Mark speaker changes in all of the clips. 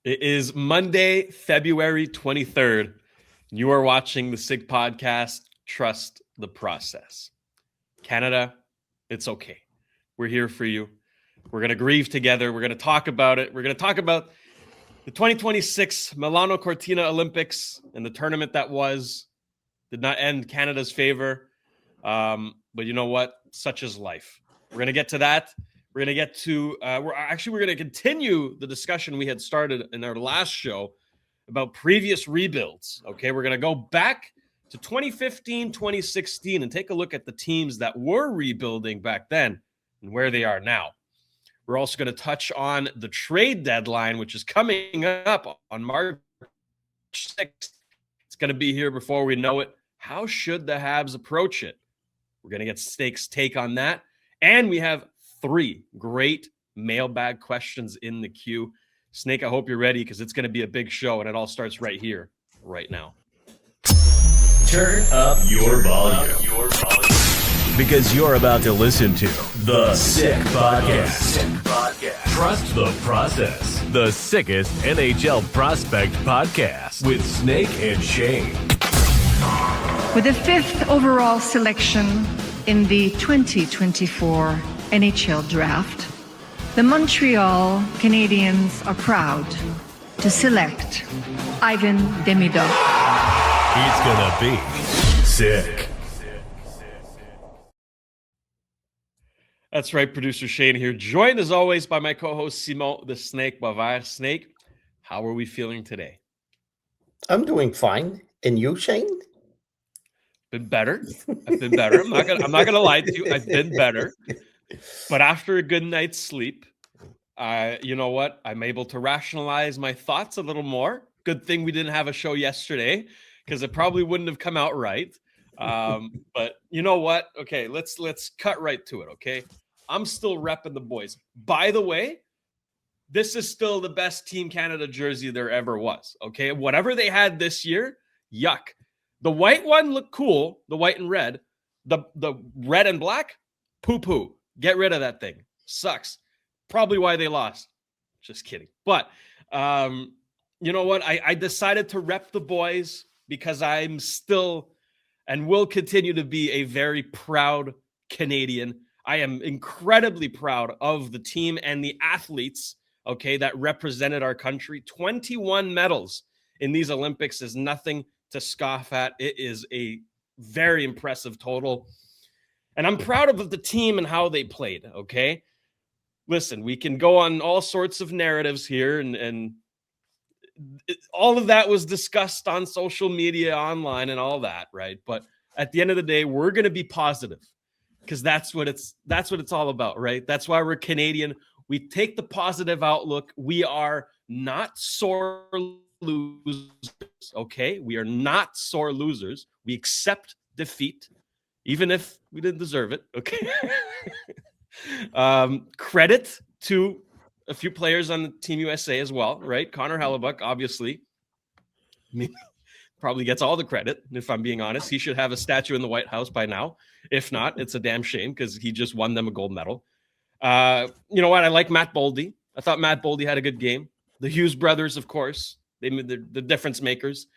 Speaker 1: It is Monday, February 23rd. You are watching the SIG podcast. Trust the process. Canada, it's okay. We're here for you. We're going to grieve together. We're going to talk about it. We're going to talk about the 2026 Milano Cortina Olympics and the tournament that did not end Canada's favor. But you know what? Such is life. We're going to get to that. We're going to get to, we're going to continue the discussion we had started in our last show about previous rebuilds. Okay. We're going to go back to 2015, 2016 and take a look at the teams that were rebuilding back then and where they are now. We're also going to touch on the trade deadline, which is coming up on March 6th. It's going to be here before we know it. How should the Habs approach it? We're going to get Snake's take on that. And we have 3 great mailbag questions in the queue. Snake, I hope you're ready because it's going to be a big show and it all starts right here, right now.
Speaker 2: Turn up your volume. Because you're about to listen to The Sick Podcast. Trust the process. The sickest NHL prospect podcast with Snake and Shayne.
Speaker 3: With the 5th overall selection in the 2024 NHL Draft, the Montreal Canadiens are proud to select Ivan Demidov.
Speaker 2: He's gonna be sick.
Speaker 1: That's right, producer Shayne here, joined as always by my co-host Simon the Snake Boisvert. Snake, how are we feeling today?
Speaker 4: I'm doing fine. And you, Shayne?
Speaker 1: Been better. I've been better. I'm not gonna lie to you. I've been better. But after a good night's sleep, you know what? I'm able to rationalize my thoughts a little more. Good thing we didn't have a show yesterday because it probably wouldn't have come out right. But you know what? Okay, let's cut right to it. Okay, I'm still repping the boys. By the way, this is still the best Team Canada jersey there ever was. Okay, whatever they had this year, yuck. The white one looked cool, the white and red. The red and black, poo-poo. Get rid of that thing. Sucks. Probably why they lost. Just kidding. But you know what? I decided to rep the boys because I'm still and will continue to be a very proud Canadian. I am incredibly proud of the team and the athletes, okay, that represented our country. 21 medals in these Olympics is nothing to scoff at. It is a very impressive total. And I'm proud of the team and how they played, okay? Listen, we can go on all sorts of narratives here, and all of that was discussed on social media, online, and all that, right? But at the end of the day, we're going to be positive because that's what it's all about, right? That's why we're Canadian. We take the positive outlook. We are not sore losers, okay? We are not sore losers. We accept defeat, even if we didn't deserve it, okay? Credit to a few players on the Team USA as well, right? Connor Hellebuck, obviously, probably gets all the credit, if I'm being honest. He should have a statue in the White House by now. If not, it's a damn shame because he just won them a gold medal. You know what? I like Matt Boldy. I thought Matt Boldy had a good game. The Hughes brothers, of course, they made the difference makers.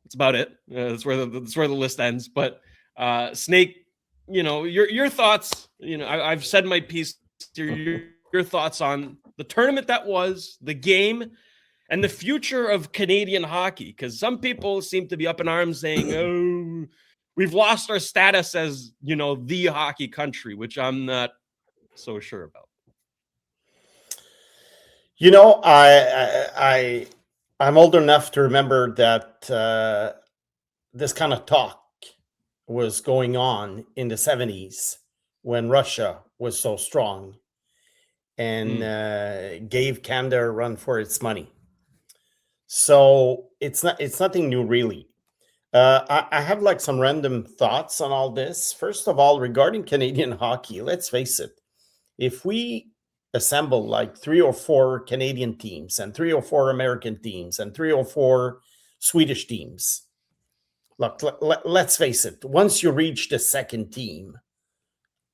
Speaker 1: That's about it. That's where the list ends. But Snake, you know, your thoughts. You know, I've said my piece. Your thoughts on the tournament that was, the game, and the future of Canadian hockey. Because some people seem to be up in arms saying, oh, we've lost our status as, you know, the hockey country, which I'm not so sure about.
Speaker 4: You know, I'm old enough to remember that this kind of talk was going on in the 70s when Russia was so strong and gave Canada a run for its money. So it's nothing new, really. I have like some random thoughts on all this. First of all, regarding Canadian hockey, let's face it, if we assemble like 3 or 4 Canadian teams and 3 or 4 American teams and 3 or 4 Swedish teams, look, let's face it, once you reach the second team,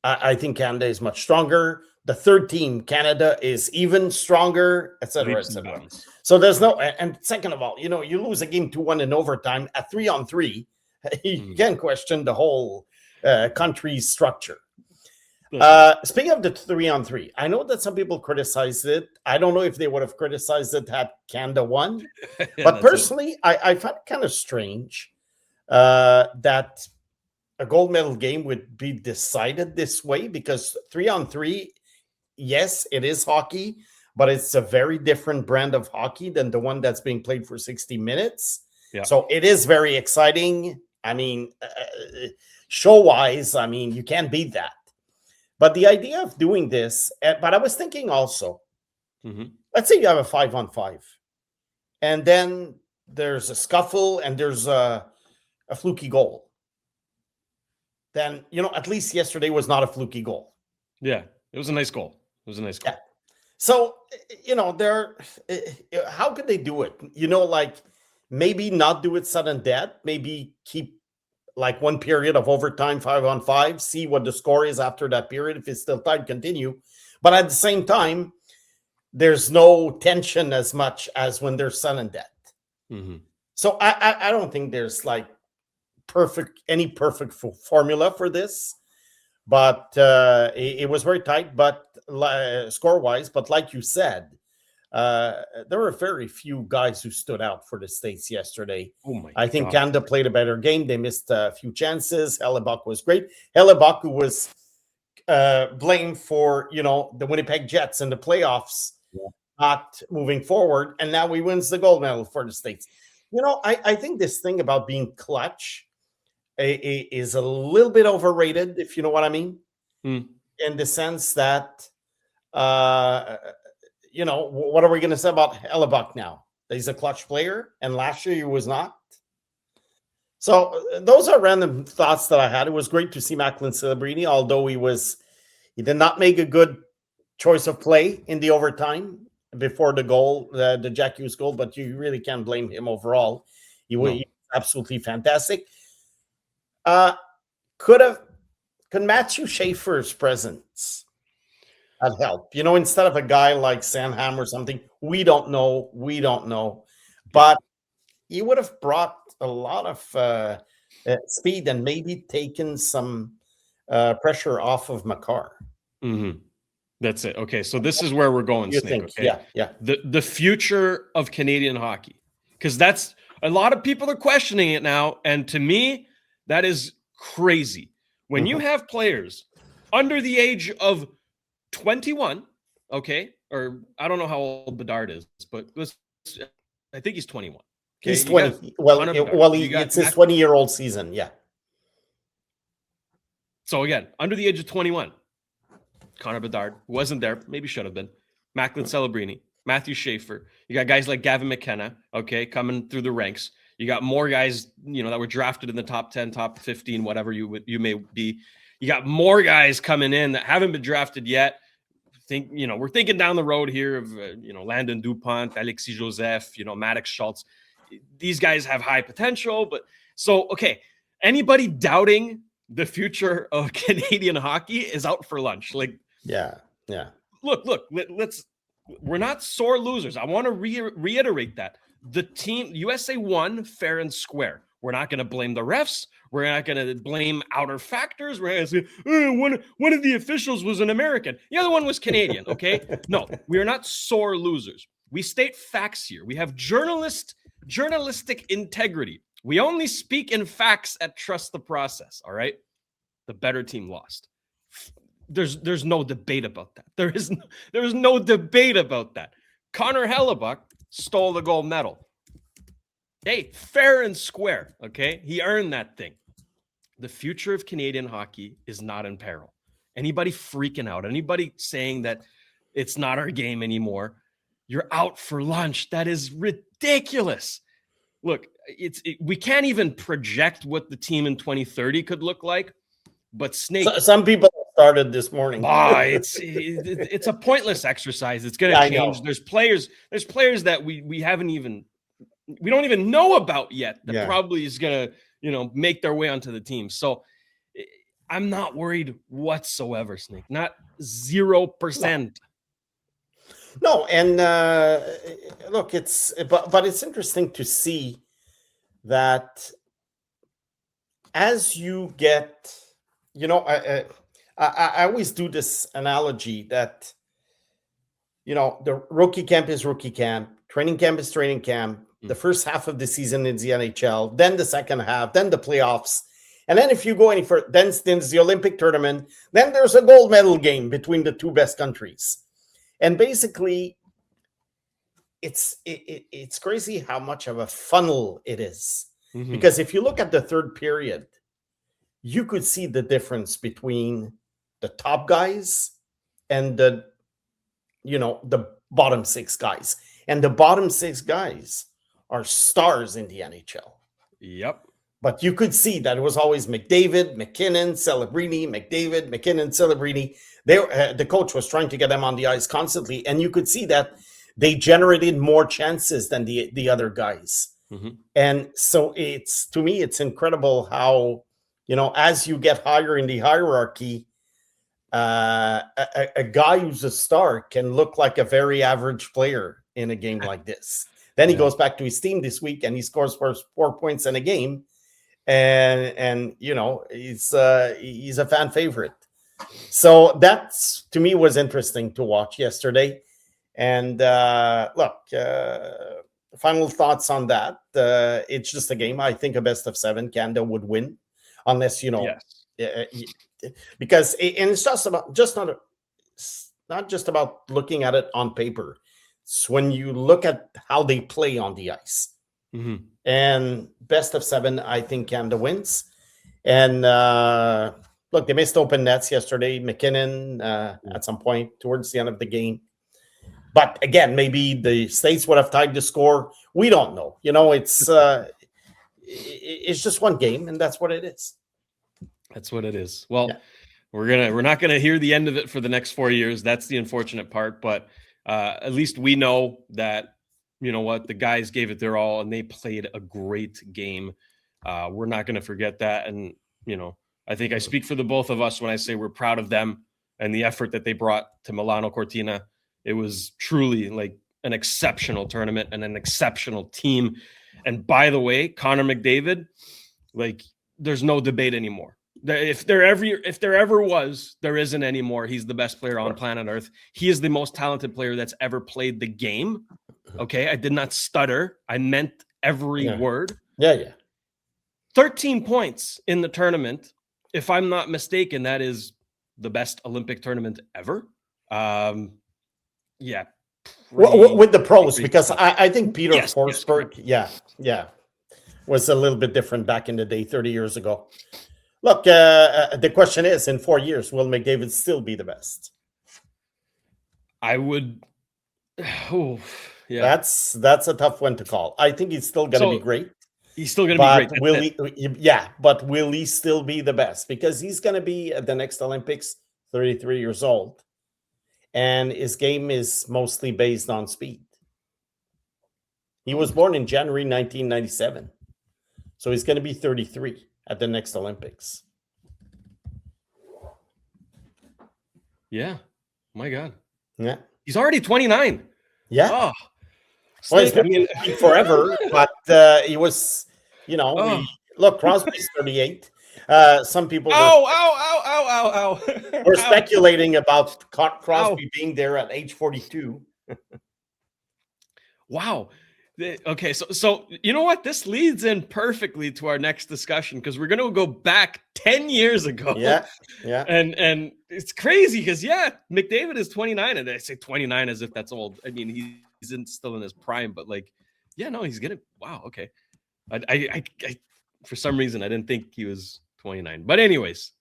Speaker 4: I think Canada is much stronger. the third team, Canada, is even stronger, etc.,
Speaker 1: Leaps and
Speaker 4: etc.
Speaker 1: bounds.
Speaker 4: So there's no, and second of all, you lose a game 2-1 in overtime at 3-on-3, you can question the whole country's structure. Speaking of the 3-on-3, I know that some people criticized it. I don't know if they would have criticized it had Canada won, but personally, I find it kind of strange that a gold medal game would be decided this way, because 3-on-3, yes, it is hockey, but it's a very different brand of hockey than the one that's being played for 60 minutes.
Speaker 1: Yeah.
Speaker 4: So it is very exciting. I mean, show-wise, I mean, you can't beat that. But the idea of doing this, but I was thinking also, let's say you have a 5-on-5, and then there's a scuffle and there's a fluky goal. Then, at least yesterday was not a fluky goal.
Speaker 1: Yeah, it was a nice goal. Yeah.
Speaker 4: So, how could they do it? Like maybe not do it sudden death, maybe keep like one period of overtime, 5-on-5, see what the score is after that period. If it's still tied, continue. But at the same time, there's no tension as much as when there's sudden death. So I don't think there's like any perfect formula for this. But it was very tight, but score-wise. But like you said, there were very few guys who stood out for the States yesterday. I think Canada played a better game. They missed a few chances. Hellebuck was great. Hellebuck, who was blamed for, the Winnipeg Jets in the playoffs not moving forward, and now he wins the gold medal for the States. I think this thing about being clutch is a little bit overrated, if you know what I mean, in the sense that, what are we going to say about Hellebuck now? He's a clutch player, and last year he was not. So those are random thoughts that I had. It was great to see Macklin Celebrini, although he did not make a good choice of play in the overtime before the goal, the Jack Hughes goal, but you really can't blame him overall. He was absolutely fantastic. Could Matthew Schaefer's presence have helped? Instead of a guy like Sanham or something, we don't know. But he would have brought a lot of speed and maybe taken some pressure off of Makar.
Speaker 1: That's it. Okay, so this is where we're going, Snake. Okay?
Speaker 4: Yeah.
Speaker 1: The future of Canadian hockey, because that's a lot of people are questioning it now, and to me, that is crazy. When you have players under the age of 21, okay, or I don't know how old Bedard is, but I think he's 21. Okay?
Speaker 4: He's 20. It's his 20-year-old season. Yeah.
Speaker 1: So again, under the age of 21, Connor Bedard wasn't there, maybe should have been. Macklin Celebrini, Matthew Schaefer. You got guys like Gavin McKenna, okay, coming through the ranks. You got more guys, that were drafted in the top 10, top 15, whatever you may be. You got more guys coming in that haven't been drafted yet. We're thinking down the road here of, Landon Dupont, Alexis Joseph, Maddox Schultz. These guys have high potential, but so, okay, anybody doubting the future of Canadian hockey is out for lunch. Like,
Speaker 4: yeah.
Speaker 1: Look, we're not sore losers. I want to reiterate that. The team, USA won fair and square. We're not going to blame the refs. We're not going to blame outer factors. We're going to say, one of the officials was an American. The other one was Canadian, okay? No, we are not sore losers. We state facts here. We have journalistic integrity. We only speak in facts at Trust the Process, all right? The better team lost. There's no debate about that. There is no debate about that. Connor Hellebuck stole the gold medal. Hey, fair and square, okay? He earned that thing. The future of Canadian hockey is not in peril. Anybody freaking out, anybody saying that it's not our game anymore, you're out for lunch. That is ridiculous. Look, we can't even project what the team in 2030 could look like, but Snake...
Speaker 4: Some people started this morning.
Speaker 1: It's a pointless exercise. It's going to change. There's players that we don't even know about yet that probably is going to, make their way onto the team. So I'm not worried whatsoever, Snake. Not 0%.
Speaker 4: No, and look, but it's interesting to see that as you get, I always do this analogy that, the rookie camp is rookie camp, training camp is training camp, the first half of the season is the NHL, then the second half, then the playoffs. And then if you go any further, then there's the Olympic tournament, then there's a gold medal game between the two best countries. And basically, it's crazy how much of a funnel it is. Mm-hmm. Because if you look at the third period, you could see the difference between the top guys and the bottom six guys. And the bottom six guys are stars in the NHL.
Speaker 1: Yep.
Speaker 4: But you could see that it was always McDavid, McKinnon, Celebrini, McDavid, McKinnon, Celebrini. The coach was trying to get them on the ice constantly. And you could see that they generated more chances than the other guys. Mm-hmm. And so to me, it's incredible how, as you get higher in the hierarchy, a guy who's a star can look like a very average player in a game like this. Then he goes back to his team this week and he scores 4 points in a game. And he's a fan favorite. So that's, to me, was interesting to watch yesterday. And final thoughts on that. It's just a game. I think a best of 7 Canada would win, unless because it's not just about looking at it on paper. It's when you look at how they play on the ice. Mm-hmm. And best of 7, I think Canada wins. And look, they missed open nets yesterday. McKinnon at some point towards the end of the game. But again, maybe the States would have tied the score. We don't know. It's just one game, and that's what it is.
Speaker 1: That's what it is. Well, we're not gonna hear the end of it for the next 4 years. That's the unfortunate part. But at least we know that, the guys gave it their all and they played a great game. We're not going to forget that. And, I think I speak for the both of us when I say we're proud of them and the effort that they brought to Milano Cortina. It was truly like an exceptional tournament and an exceptional team. And by the way, Connor McDavid, there's no debate anymore. If there ever was, there isn't anymore. He's the best player on planet Earth. He is the most talented player that's ever played the game. Okay, I did not stutter. I meant every word.
Speaker 4: Yeah.
Speaker 1: 13 points in the tournament. If I'm not mistaken, that is the best Olympic tournament ever. With
Speaker 4: the pros, because I think Peter Forsberg, was a little bit different back in the day, 30 years ago. Look, the question is, in 4 years, will McDavid still be the best?
Speaker 1: I would. Oh, yeah.
Speaker 4: That's a tough one to call. I think he's still going to be great.
Speaker 1: He's still going to be great.
Speaker 4: But will he still be the best? Because he's going to be at the next Olympics, 33 years old. And his game is mostly based on speed. He was born in January 1997. So he's going to be 33 at the next Olympics.
Speaker 1: Yeah. My God.
Speaker 4: Yeah.
Speaker 1: He's already 29.
Speaker 4: Yeah.
Speaker 1: Oh.
Speaker 4: Well, he's been forever, but he was, look, Crosby's 38. Some people were speculating about Crosby being there at age 42.
Speaker 1: Wow. Okay, so you know what? This leads in perfectly to our next discussion, because we're going to go back 10 years ago.
Speaker 4: Yeah.
Speaker 1: And it's crazy because, McDavid is 29, and I say 29 as if that's old. I mean, he's still in his prime, but he's going to, wow, okay. I for some reason, I didn't think he was 29. But anyways,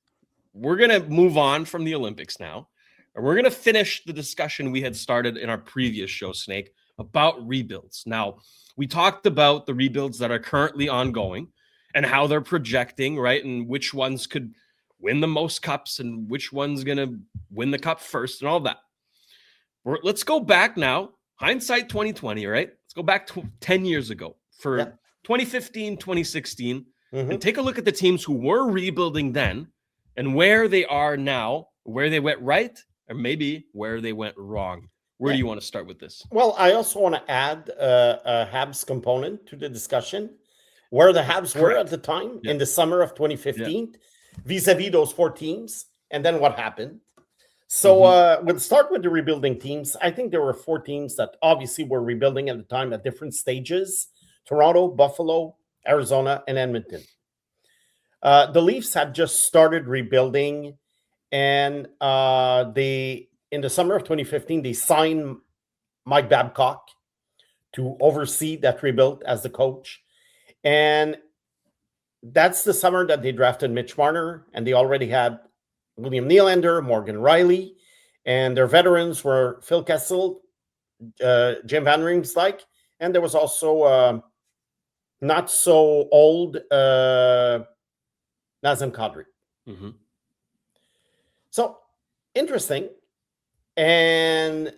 Speaker 1: we're going to move on from the Olympics now, and we're going to finish the discussion we had started in our previous show, Snake, about rebuilds. Now, we talked about the rebuilds that are currently ongoing and how they're projecting, right? And which ones could win the most cups and which one's going to win the cup first and all that. Let's go back now. Hindsight 2020, right? Let's go back 10 years ago for 2015, 2016, and take a look at the teams who were rebuilding then and where they are now, where they went right, or maybe where they went wrong. Where do you want to start with this?
Speaker 4: Well, I also want to add a Habs component to the discussion, where the Habs were at the time in the summer of 2015, vis-a-vis those 4 teams, and then what happened. So we'll start with the rebuilding teams. I think there were 4 teams that obviously were rebuilding at the time at different stages: Toronto, Buffalo, Arizona, and Edmonton. The Leafs had just started rebuilding, and in the summer of 2015, they signed Mike Babcock to oversee that rebuild as the coach. And that's the summer that they drafted Mitch Marner, and they already had William Nylander, Morgan Riley, and their veterans were Phil Kessel, Jim Van Riemsdyk, and there was also not so old Nazem Kadri.
Speaker 1: Mm-hmm.
Speaker 4: So interesting. And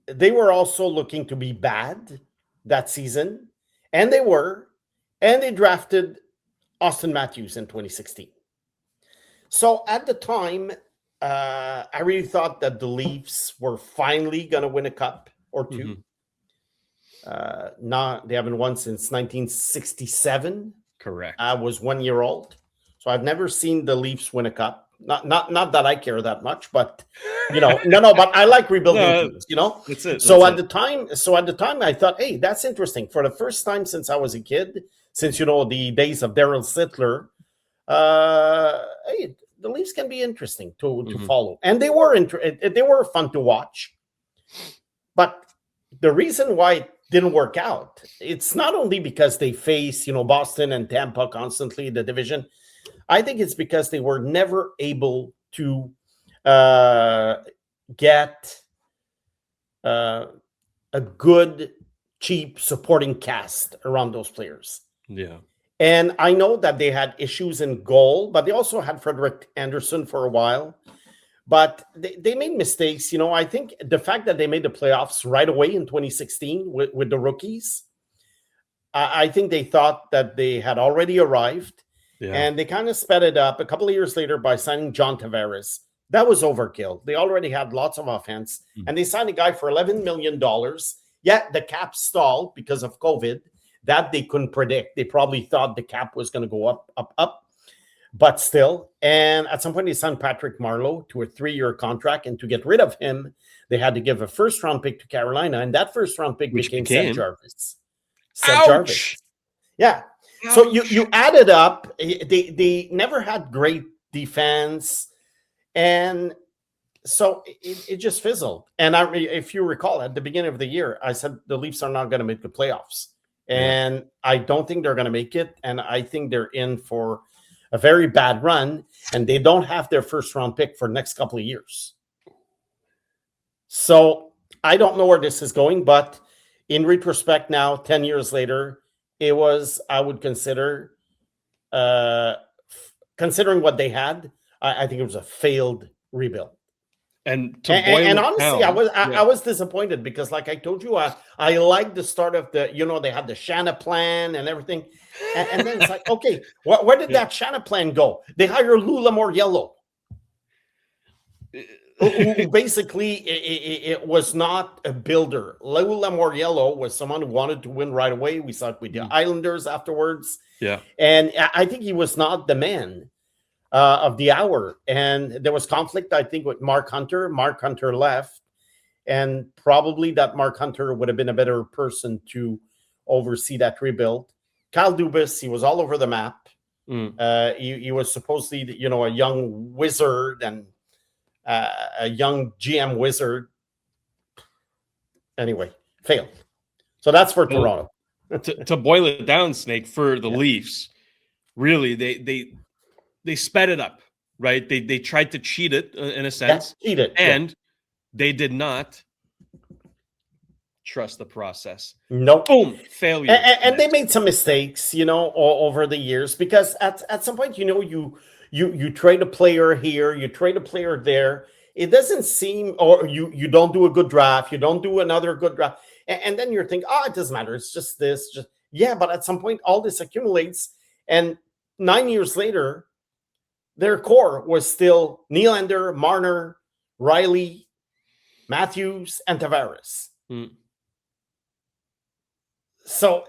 Speaker 4: they were also looking to be bad that season, and they were, and they drafted Austin Matthews in 2016. So at the time, I really thought that the Leafs were finally going to win a cup or 2. Mm-hmm. They haven't won since 1967.
Speaker 1: Correct.
Speaker 4: I was 1 year old, so I've never seen the Leafs win a cup. Not that I care that much, but but I like rebuilding teams,
Speaker 1: That's it.
Speaker 4: So at the time, I thought, hey, that's interesting. For the first time since I was a kid, since the days of Daryl Sittler, hey, the Leafs can be interesting to follow, and they were fun to watch. But the reason why it didn't work out, it's not only because they face Boston and Tampa constantly in the division. I think it's because they were never able to get a good, cheap supporting cast around those players.
Speaker 1: Yeah.
Speaker 4: And I know that they had issues in goal, but they also had Frederick Anderson for a while. But they made mistakes. I think the fact that they made the playoffs right away in 2016 with the rookies, I think they thought that they had already arrived. Yeah. And they kind of sped it up a couple of years later by signing John Tavares. That was overkill. They already had lots of offense, and they signed a guy for $11 million. Yet the cap stalled because of COVID. That they couldn't predict. They probably thought the cap was going to go up, but still. And at some point, they signed Patrick Marleau to a 3-year contract, and to get rid of him, they had to give a first-round pick to Carolina, and that first-round pick became Seth Jarvis.
Speaker 1: Seth Jarvis.
Speaker 4: Yeah. So you add it up. They never had great defense, and so it just fizzled. And if you recall, at the beginning of the year, I said the Leafs are not going to make the playoffs, and I don't think they're going to make it. And I think they're in for a very bad run, and they don't have their first-round pick for the next couple of years. So I don't know where this is going, but in retrospect now, 10 years later, it was, I would consider, considering what they had, I think it was a failed rebuild.
Speaker 1: And
Speaker 4: honestly, I was disappointed because, like I told you, I liked the start of the, they had the Shanna plan and everything. And then it's like, okay, where did that Shanna plan go? They hired Lou Lamoriello. Who basically it was not a builder. Lou Lamoriello was someone who wanted to win right away. We saw it with the Islanders afterwards.
Speaker 1: Yeah.
Speaker 4: And I think he was not the man of the hour. And there was conflict, I think, with Mark Hunter. Mark Hunter left. And probably that Mark Hunter would have been a better person to oversee that rebuild. Kyle Dubas, he was all over the map. He was supposedly, a young wizard and a young GM wizard. Anyway, failed. So that's for Toronto.
Speaker 1: to boil it down, Snake, for the Leafs, really, they sped it up, right? They tried to cheat it in a sense.
Speaker 4: Cheat it.
Speaker 1: And they did not trust the process.
Speaker 4: Nope.
Speaker 1: Boom. Failure.
Speaker 4: And they made some mistakes, over the years, because at some point, you trade a player here, you trade a player there. It doesn't seem, or you don't do a good draft, you don't do another good draft, and then you're thinking, it doesn't matter. It's just this, but at some point, all this accumulates, and 9 years later, their core was still Nylander, Marner, Riley, Matthews, and Tavares. So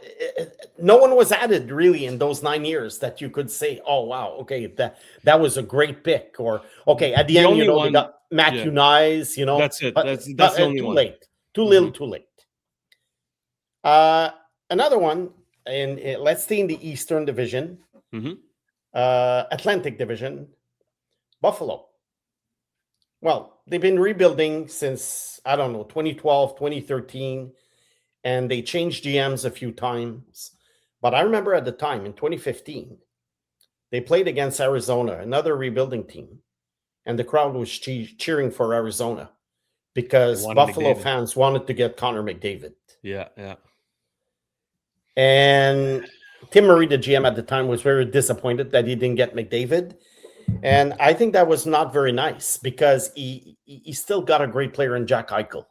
Speaker 4: no one was added really in those 9 years that you could say, oh, wow, okay, that was a great pick. Or, okay, at the end, they got Matthew Nyes,
Speaker 1: That's it. That's the only
Speaker 4: too
Speaker 1: one.
Speaker 4: late. Too little, too late. Another one, and let's stay in the Eastern Division, Atlantic Division, Buffalo. Well, they've been rebuilding since, 2012, 2013, and they changed GMs a few times. But I remember at the time, in 2015, they played against Arizona, another rebuilding team, and the crowd was cheering for Arizona because Buffalo fans wanted to get Connor McDavid.
Speaker 1: Yeah.
Speaker 4: And Tim Murray, the GM at the time, was very disappointed that he didn't get McDavid. And I think that was not very nice because he still got a great player in Jack Eichel.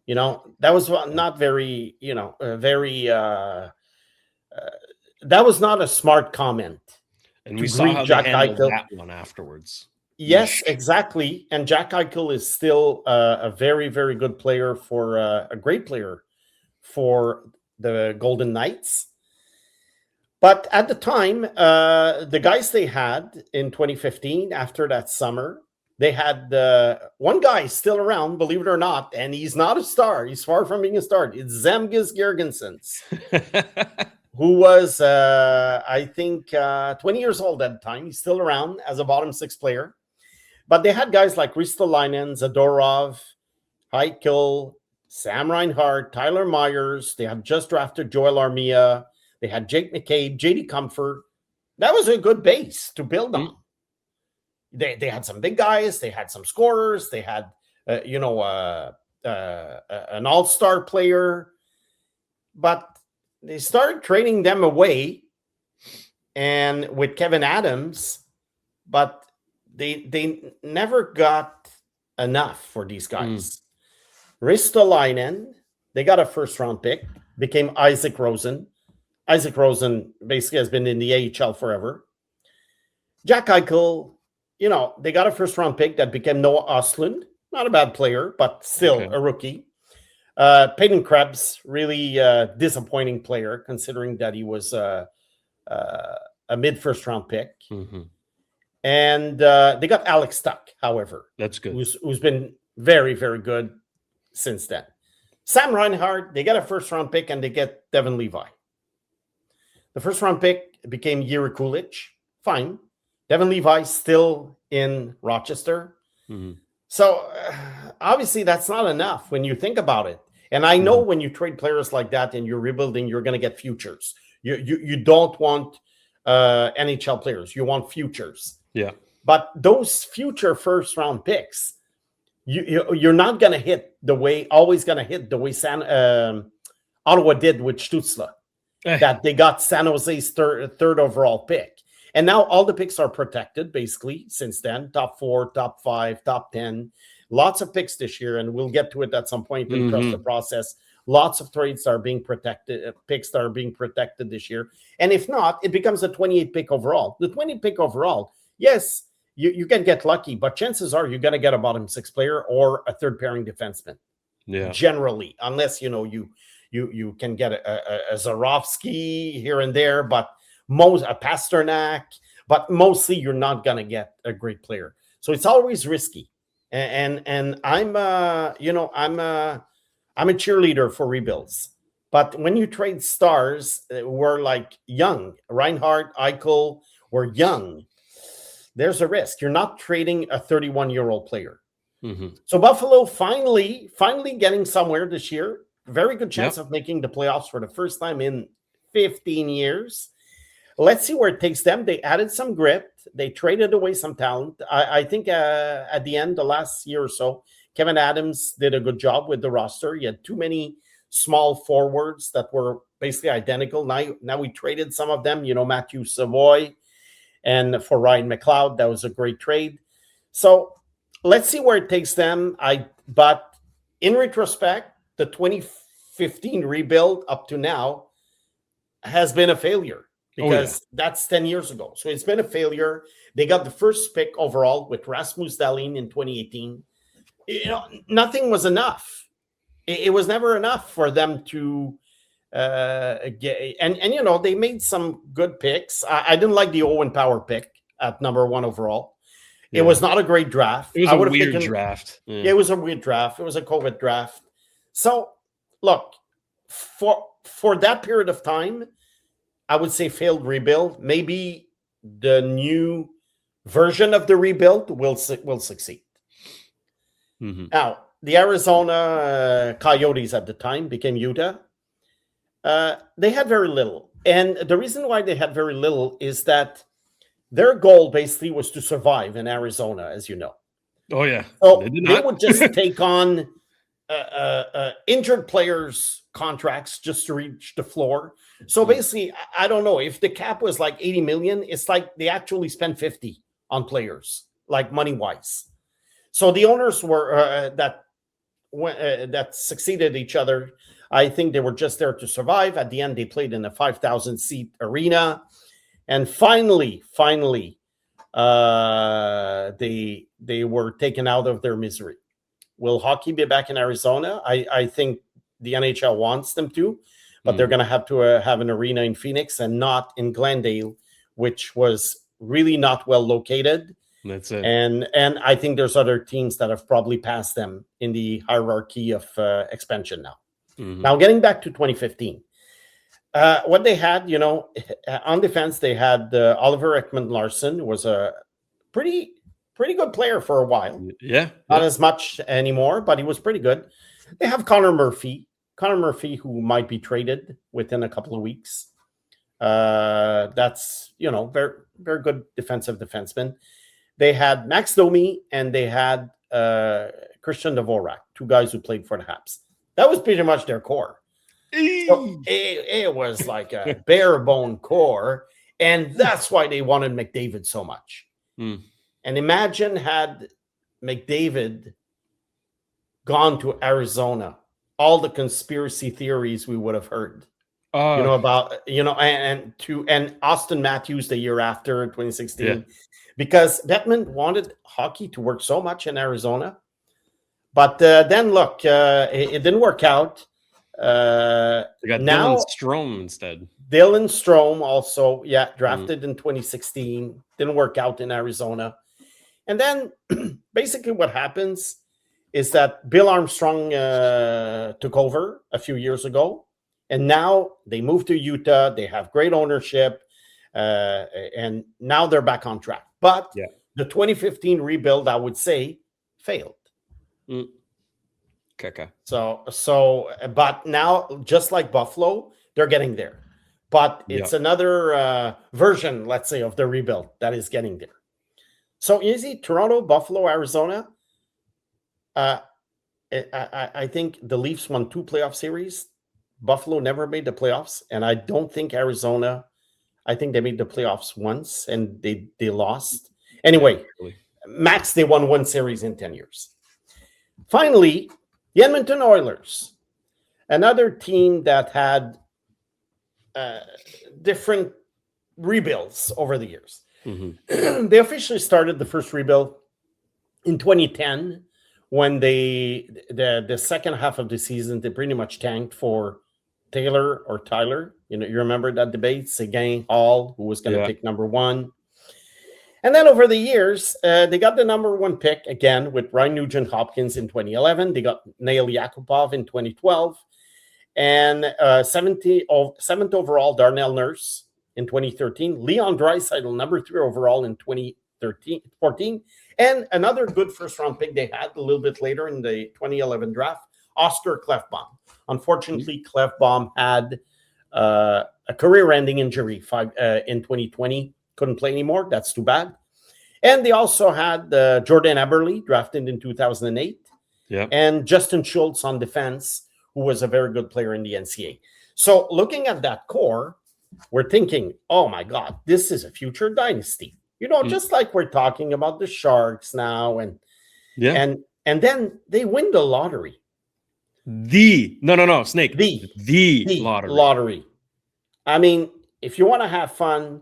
Speaker 4: That was not very, that was not a smart comment.
Speaker 1: And we saw how Jack they handled Eichel. That one afterwards.
Speaker 4: Yes, exactly. And Jack Eichel is still a very, very good player a great player for the Golden Knights. But at the time, the guys they had in 2015, after that summer, they had one guy still around, believe it or not, and he's not a star. He's far from being a star. It's Zemgus Girgensons, who was, I think, 20 years old at the time. He's still around as a bottom six player. But they had guys like Ristolainen, Zadorov, Eichel, Sam Reinhart, Tyler Myers. They had just drafted Joel Armia. They had Jake McCabe, JD Comfort. That was a good base to build on. They had some big guys. They had some scorers. They had, an all-star player. But they started trading them away and with Kevin Adams, but they never got enough for these guys. Ristolainen, they got a first-round pick, became Isaac Rosen. Isaac Rosen basically has been in the AHL forever. Jack Eichel, they got a first-round pick that became Noah Ostlund. Not a bad player, but still a rookie. Peyton Krebs, really disappointing player, considering that he was a mid-first-round pick. And they got Alex Tuck, however.
Speaker 1: That's good.
Speaker 4: Who's been very, very good since then. Sam Reinhart, they got a first-round pick, and they get Devin Levi. The first-round pick became Yuri Kulich. Fine. Devin Levi still in Rochester. So, obviously, that's not enough when you think about it. And I know when you trade players like that and you're rebuilding, you're going to get futures. You don't want NHL players. You want futures.
Speaker 1: Yeah.
Speaker 4: But those future first-round picks, you're not going to hit the way Ottawa did with Stützle. That they got San Jose's third overall pick. And now all the picks are protected, basically, since then. Top 4, top 5, top 10. Lots of picks this year, and we'll get to it at some point in Trust the Process. Lots of trades are being protected, picks that are being protected this year. And if not, it becomes a 28 pick overall. The 20 pick overall, yes, you can get lucky, but chances are you're going to get a bottom six player or a third pairing defenseman.
Speaker 1: Yeah.
Speaker 4: Generally, unless, you can get a Zarovsky here and there, but a Pasternak, but mostly you're not going to get a great player. So it's always risky. And I'm a cheerleader for rebuilds. But when you trade stars who are like young, Reinhart, Eichel were young, there's a risk. You're not trading a 31-year-old player. So Buffalo finally getting somewhere this year. Very good chance of making the playoffs for the first time in 15 years. Let's see where it takes them. They added some grit. They traded away some talent. I think at the end, the last year or so, Kevin Adams did a good job with the roster. He had too many small forwards that were basically identical. Now we traded some of them, Matthew Savoy, and for Ryan McLeod. That was a great trade. So let's see where it takes them. But in retrospect, the 2015 rebuild up to now has been a failure. because that's 10 years ago. So it's been a failure. They got the first pick overall with Rasmus Dahlin in 2018. Nothing was enough. It was never enough for them to get. And they made some good picks. I didn't like the Owen Power pick at number 1 overall. Yeah. It was not a great draft.
Speaker 1: It was a weird draft.
Speaker 4: Yeah, it was a weird draft. It was a COVID draft. So, look, for that period of time, I would say failed rebuild. Maybe the new version of the rebuild will succeed. Mm-hmm. Now, the Arizona Coyotes at the time became Utah. They had very little. And the reason why they had very little is that their goal basically was to survive in Arizona, as you know.
Speaker 1: Oh, yeah.
Speaker 4: So they would just take on injured players' contracts just to reach the floor. So basically, I don't know, if the cap was like 80 million, it's like they actually spent 50 on players, like money-wise. So the owners were that succeeded each other. I think they were just there to survive. At the end, they played in a 5,000-seat arena. And finally, they were taken out of their misery. Will hockey be back in Arizona? I think the NHL wants them to, but they're going to have an arena in Phoenix and not in Glendale, which was really not well located.
Speaker 1: That's it.
Speaker 4: And I think there's other teams that have probably passed them in the hierarchy of expansion now. Mm-hmm. Now, getting back to 2015. What they had, on defense, they had Oliver Ekman-Larsson, who was a pretty good player for a while.
Speaker 1: Yeah.
Speaker 4: Not as much anymore, but he was pretty good. They have Connor Murphy, who might be traded within a couple of weeks. That's, very, very good defensive defenseman. They had Max Domi and they had Christian Dvorak, 2 guys who played for the Habs. That was pretty much their core. So it was like a bare bone core, and that's why they wanted McDavid so much. And imagine had McDavid gone to Arizona, all the conspiracy theories we would have heard. About and Austin Matthews the year after 2016, because Bettman wanted hockey to work so much in Arizona, but then look, it didn't work out.
Speaker 1: They got Dylan Strome instead.
Speaker 4: Dylan Strome also, drafted in 2016, didn't work out in Arizona. And then basically what happens is that Bill Armstrong took over a few years ago, and now they moved to Utah. They have great ownership, and now they're back on track. But the 2015 rebuild, I would say, failed.
Speaker 1: Okay.
Speaker 4: So, but now, just like Buffalo, they're getting there. But it's another version, let's say, of the rebuild that is getting there. So, you see, Toronto, Buffalo, Arizona, I think the Leafs won 2 playoff series. Buffalo never made the playoffs. And I don't think Arizona, I think they made the playoffs once and they lost. Anyway, max, they won 1 series in 10 years. Finally, the Edmonton Oilers, another team that had different rebuilds over the years. Mm-hmm. They officially started the first rebuild in 2010 when the second half of the season, they pretty much tanked for Taylor or Tyler. You remember that debate, Seguin, Hall, who was going to pick number 1. And then over the years, they got the number 1 pick again with Ryan Nugent-Hopkins in 2011. They got Nail Yakupov in 2012. And 7th overall, Darnell Nurse in 2013. Leon Draisaitl, number 3 overall in 2014. And another good first-round pick they had a little bit later in the 2011 draft, Oscar Klefbom. Unfortunately, Klefbom had a career-ending injury in 2020. Couldn't play anymore. That's too bad. And they also had Jordan Eberle, drafted in 2008. And Justin Schultz on defense, who was a very good player in the NCAA. So looking at that core, we're thinking, oh my God, this is a future dynasty. Just like we're talking about the Sharks now. And then they win the lottery.
Speaker 1: No, Snake. The lottery.
Speaker 4: I mean, if you want to have fun,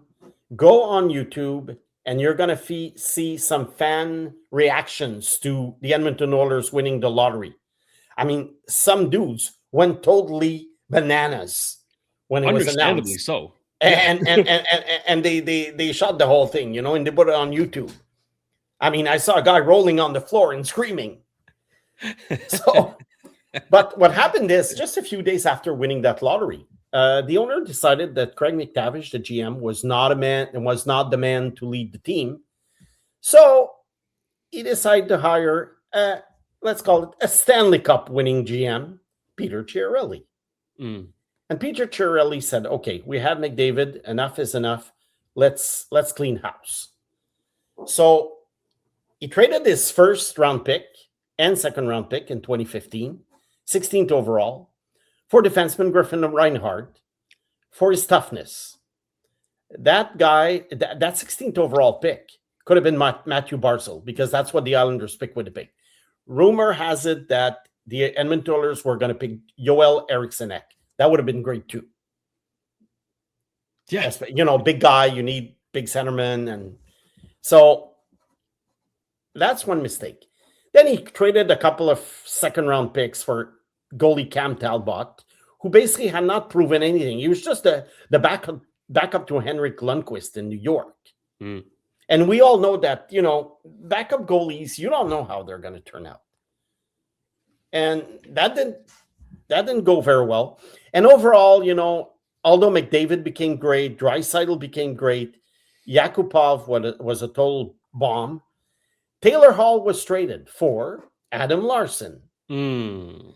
Speaker 4: go on YouTube and you're going to see some fan reactions to the Edmonton Oilers winning the lottery. I mean, some dudes went totally bananas when it was
Speaker 1: Understandably
Speaker 4: announced.
Speaker 1: so.
Speaker 4: And they shot the whole thing, and they put it on YouTube. I mean, I saw a guy rolling on the floor and screaming. So, but what happened is, just a few days after winning that lottery, the owner decided that Craig McDavid, the GM, was not the man to lead the team. So he decided to hire, let's call it a Stanley Cup winning GM, Peter Chiarelli.
Speaker 1: Mm.
Speaker 4: And Peter Chiarelli said, "Okay, we have McDavid. Enough is enough. Let's clean house." So he traded his first round pick and second round pick in 2015, 16th overall, for defenseman Griffin Reinhardt for his toughness. That guy, that 16th overall pick could have been Matthew Barzal, because that's what the Islanders picked with the pick. Rumor has it that the Edmonton Oilers were going to pick Joel Eriksson Ek. That would have been great too.
Speaker 1: Yeah.
Speaker 4: Big guy, you need big centerman. And so that's one mistake. Then he traded a couple of second round picks for goalie Cam Talbot, who basically had not proven anything. He was just the backup to Henrik Lundqvist in New York.
Speaker 1: Mm.
Speaker 4: And we all know that, backup goalies, you don't know how they're going to turn out. And that didn't go very well. And overall, although McDavid became great, Draisaitl became great, Yakupov was a total bomb, Taylor Hall was traded for Adam Larson.
Speaker 1: Mm.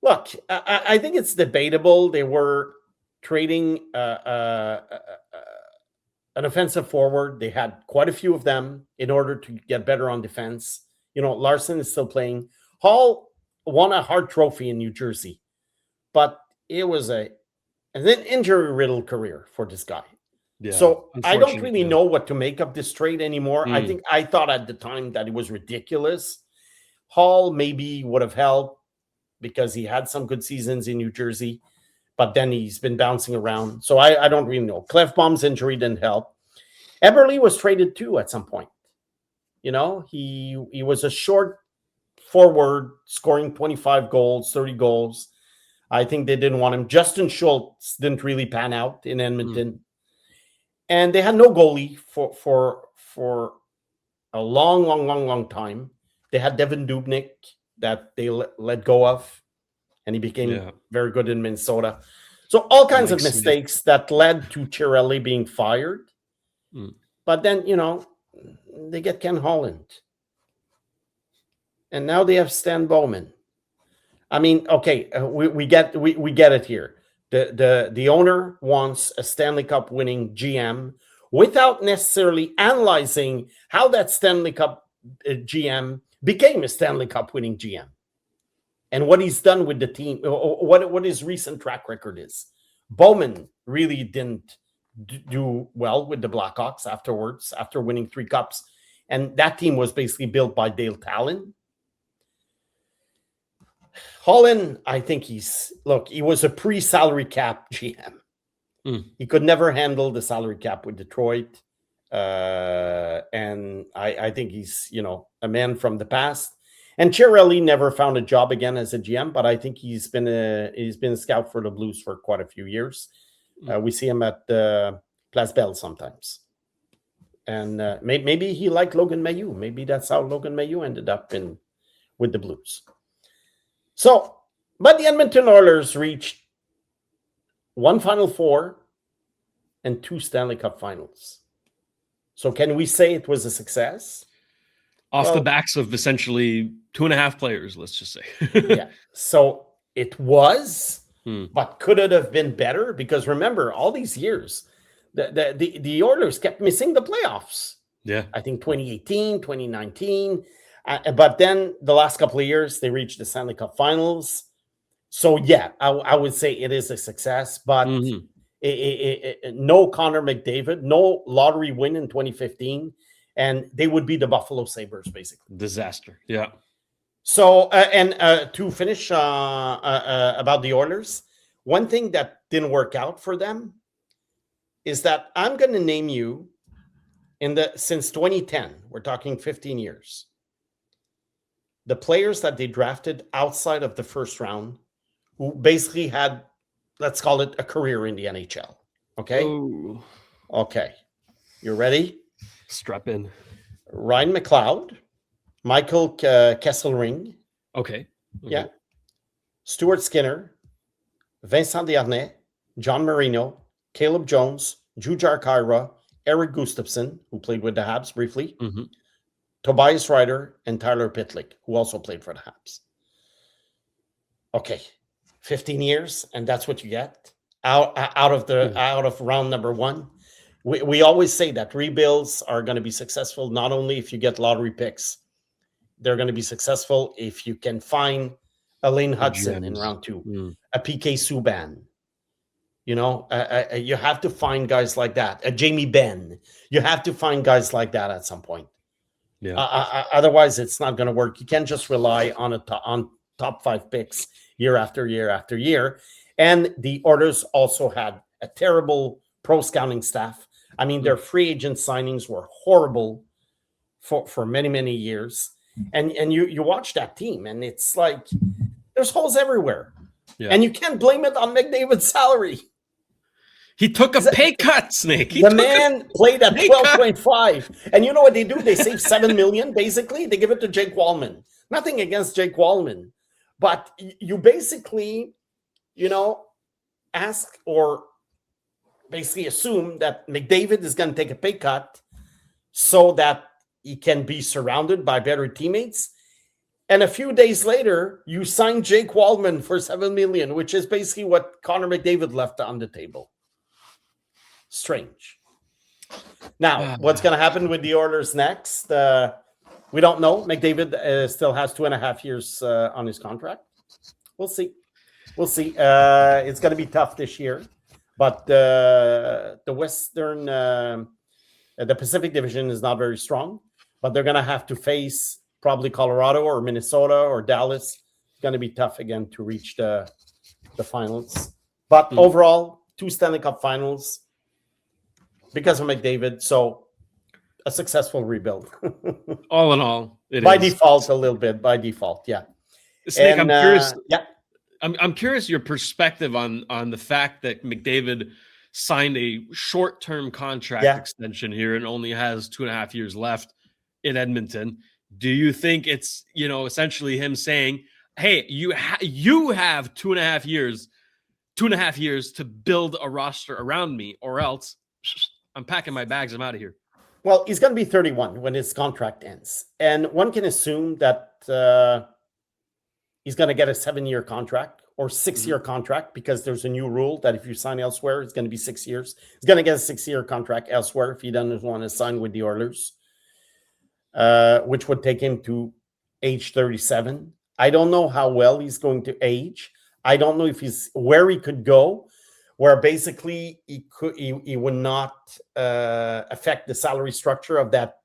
Speaker 4: Look, I think it's debatable. They were trading an offensive forward. They had quite a few of them in order to get better on defense. Larson is still playing. Hall won a Hart Trophy in New Jersey, but it was an injury-riddled career for this guy.
Speaker 1: Yeah,
Speaker 4: so I don't really know what to make of this trade anymore.
Speaker 1: Mm.
Speaker 4: I thought at the time that it was ridiculous. Hall maybe would have helped because he had some good seasons in New Jersey, but then he's been bouncing around. So I don't really know. Clefbaum's injury didn't help. Eberle was traded too at some point. He was a short forward scoring 25 goals, 30 goals. I think they didn't want him. Justin Schultz didn't really pan out in Edmonton. Mm. And they had no goalie for a long time. They had Devin Dubnyk that they let go of, and he became very good in Minnesota. So all kinds of mistakes that led to Chiarelli being fired. Mm. But then, they get Ken Holland. And now they have Stan Bowman. I mean, okay, we get it here. The owner wants a Stanley Cup winning GM without necessarily analyzing how that Stanley Cup GM became a Stanley Cup winning GM and what he's done with the team, what his recent track record is. Bowman really didn't do well with the Blackhawks afterwards, after winning 3 cups. And that team was basically built by Dale Talon. Holland, I think he was a pre-salary cap GM. Mm. He could never handle the salary cap with Detroit. And I think he's, a man from the past. And Chiarelli never found a job again as a GM, but I think he's been a scout for the Blues for quite a few years. We see him at Place Belle sometimes. And maybe he liked Logan Mailloux. Maybe that's how Logan Mailloux ended up with the Blues. So, but the Edmonton Oilers reached 1 Final Four and 2 Stanley Cup Finals. So can we say it was a success?
Speaker 1: Off the backs of essentially 2.5 players, let's just say.
Speaker 4: Yeah. So it was, but could it have been better? Because remember, all these years, the Oilers kept missing the playoffs.
Speaker 1: Yeah.
Speaker 4: I think 2018, 2019. But then the last couple of years, they reached the Stanley Cup Finals. So, yeah, I would say it is a success. But no Connor McDavid, no lottery win in 2015. And they would be the Buffalo Sabres, basically.
Speaker 1: Disaster. Yeah.
Speaker 4: So, to finish about the Oilers, one thing that didn't work out for them, is that I'm going to name you since 2010, we're talking 15 years, the players that they drafted outside of the first round who basically had, let's call it, a career in the NHL. Okay?
Speaker 1: Ooh.
Speaker 4: Okay. You ready?
Speaker 1: Strap in.
Speaker 4: Ryan McLeod, Michael Kesselring.
Speaker 1: Okay.
Speaker 4: Yeah. Stuart Skinner, Vincent Desharnais, John Marino, Caleb Jones, Jujhar Khaira, Eric Gustafsson, who played with the Habs briefly, Tobias Ryder, and Tyler Pitlick, who also played for the Habs. Okay, 15 years, and that's what you get out of round number one. We always say that rebuilds are going to be successful not only if you get lottery picks, they're going to be successful if you can find a Lane Hudson in round two, a PK Subban. You know, you have to find guys like that. A Jamie Benn. You have to find guys like that at some point. Yeah. Otherwise, it's not going to work. You can't just rely on top five picks year after year after year. And the Oilers also had a terrible pro scouting staff. I mean, their free agent signings were horrible for many, many years. And you watch that team, and it's like there's holes everywhere. Yeah. And you can't blame it on McDavid's salary.
Speaker 1: He took a pay cut, Snake.
Speaker 4: The man played at 12.5. And you know what they do? They save $7 million, basically. They give it to Jake Wallman. Nothing against Jake Wallman. But you basically, ask or basically assume that McDavid is going to take a pay cut so that he can be surrounded by better teammates. And a few days later, you sign Jake Wallman for $7 million, which is basically what Connor McDavid left on the table. Strange. Now, what's going to happen with the Oilers next? We don't know. McDavid still has 2.5 years on his contract. We'll see. It's going to be tough this year. But the Pacific Division is not very strong. But they're going to have to face probably Colorado or Minnesota or Dallas. It's going to be tough again to reach the finals. But overall, 2 Stanley Cup finals because of McDavid. So a successful rebuild.
Speaker 1: All in all,
Speaker 4: by default, a little bit. By default, yeah.
Speaker 1: Snake, I'm curious. Yeah, I'm curious your perspective on the fact that McDavid signed a short-term contract extension here and only has 2.5 years left in Edmonton. Do you think it's essentially him saying, "Hey, you have 2.5 years to build a roster around me, or else I'm packing my bags. I'm out of here."
Speaker 4: Well, he's going to be 31 when his contract ends, and one can assume that he's going to get a 7-year contract or 6-year contract because there's a new rule that if you sign elsewhere, it's going to be 6 years. He's going to get a 6-year contract elsewhere if he doesn't want to sign with the Oilers. Which would take him to age 37. I don't know how well he's going to age. I don't know if where he could go, where basically he would not affect the salary structure of that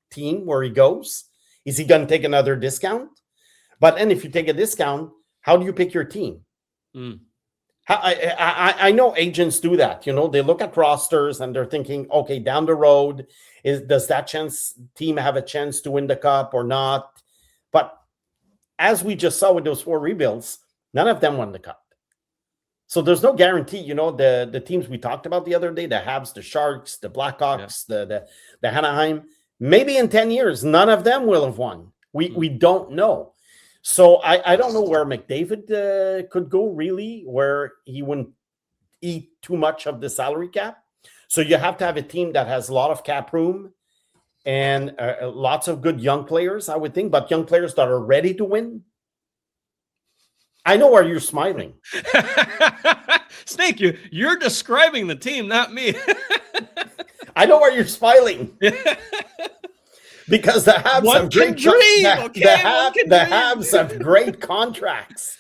Speaker 4: team where he goes. Is he going to take another discount? But then if you take a discount, how do you pick your team? I know agents do that. They look at rosters and they're thinking, okay, down the road, does that team have a chance to win the cup or not? But as we just saw with those 4 rebuilds, none of them won the cup. So there's no guarantee. The teams we talked about the other day, the Habs, the Sharks, the Blackhawks, the Anaheim, maybe in 10 years, none of them will have won. We don't know. So I don't know where McDavid could go, really, where he wouldn't eat too much of the salary cap. So you have to have a team that has a lot of cap room and lots of good young players, I would think, but young players that are ready to win. I know why you're smiling.
Speaker 1: Snake, you're describing the team, not me.
Speaker 4: I know why you're smiling. Because the Habs Habs have great contracts.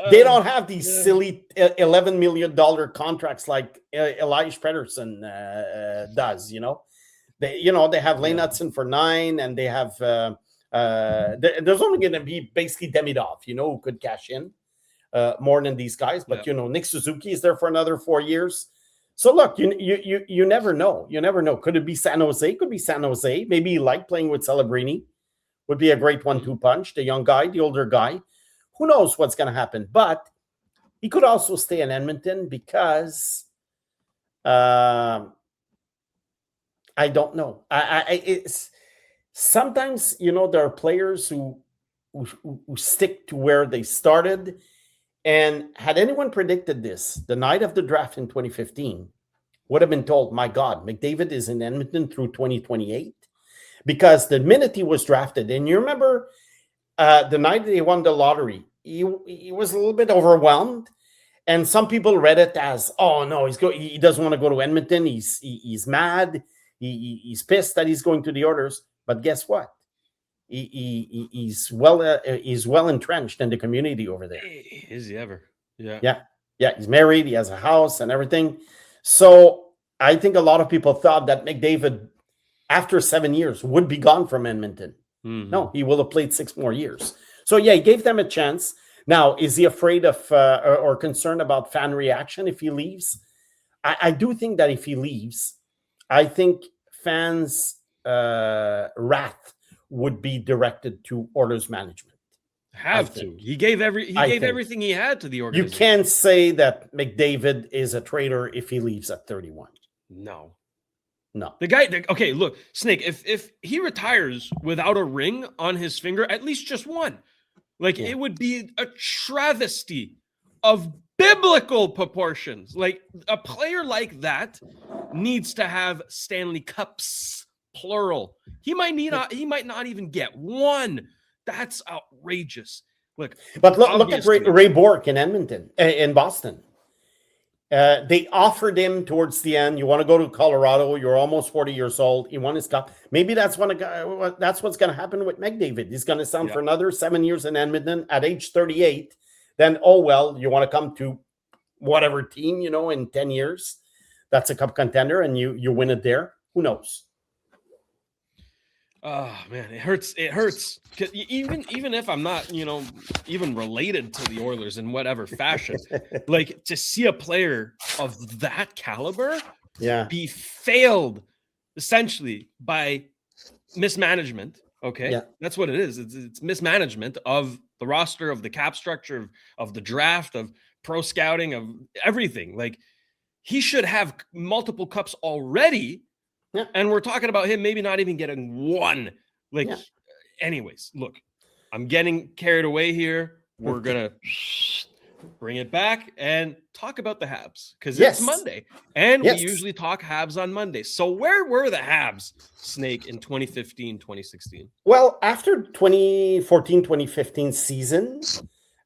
Speaker 4: They don't have these silly $11 million contracts like Elias Pettersson does. They have Lane Hudson for 9, and they have there's only going to be basically Demidov, who could cash in more than these guys. But Nick Suzuki is there for another 4 years. So look, you never know. You never know. Could it be San Jose? Could be San Jose. Maybe you like playing with Celebrini. Would be a great 1-2 punch. The young guy, the older guy. Who knows what's going to happen? But he could also stay in Edmonton because I don't know. It's sometimes, there are players who stick to where they started. And had anyone predicted this, the night of the draft in 2015 would have been told, my God, McDavid is in Edmonton through 2028. Because the minute he was drafted, and you remember the night they won the lottery, he was a little bit overwhelmed. And some people read it as, oh, no, he doesn't want to go to Edmonton. He's mad. He's pissed that he's going to the Oilers. But guess what? He's well entrenched in the community over there.
Speaker 1: Is he ever?
Speaker 4: Yeah. He's married. He has a house and everything. So I think a lot of people thought that McDavid, after 7 years, would be gone from Edmonton. Mm-hmm. No, he will have played 6 more years. So yeah, he gave them a chance. Now, is he afraid of or concerned about fan reaction if he leaves? I do think that if he leaves, I think fans' wrath would be directed to Oilers management.
Speaker 1: He gave everything he had to the organization.
Speaker 4: You can't say that McDavid is a traitor if he leaves at 31.
Speaker 1: No.
Speaker 4: The
Speaker 1: guy. Okay, look, Snake. If he retires without a ring on his finger, at least just one, it would be a travesty of biblical proportions. Like a player like that needs to have Stanley Cups. Plural. He might not even get one. That's outrageous. Look
Speaker 4: at Ray Bourque in Edmonton, in Boston. They offered him towards the end. You want to go to Colorado? You're almost 40 years old. He won his cup. Maybe that's what's going to happen with McDavid. He's going to sign for another 7 years in Edmonton at age 38. Then, you want to come to whatever team, in 10 years. That's a cup contender, and you win it there. Who knows?
Speaker 1: Oh man, it hurts. It hurts. Even if I'm not, even related to the Oilers in whatever fashion, to see a player of that caliber, be failed essentially by mismanagement. Okay, that's what it is. It's mismanagement of the roster, of the cap structure, of the draft, of pro scouting, of everything. He should have multiple cups already. Yeah. And we're talking about him maybe not even getting one. Anyways, look, I'm getting carried away here. We're going to bring it back and talk about the Habs because it's Monday. And we usually talk Habs on Monday. So where were the Habs, Snake, in 2015, 2016?
Speaker 4: Well, after 2014-2015 season,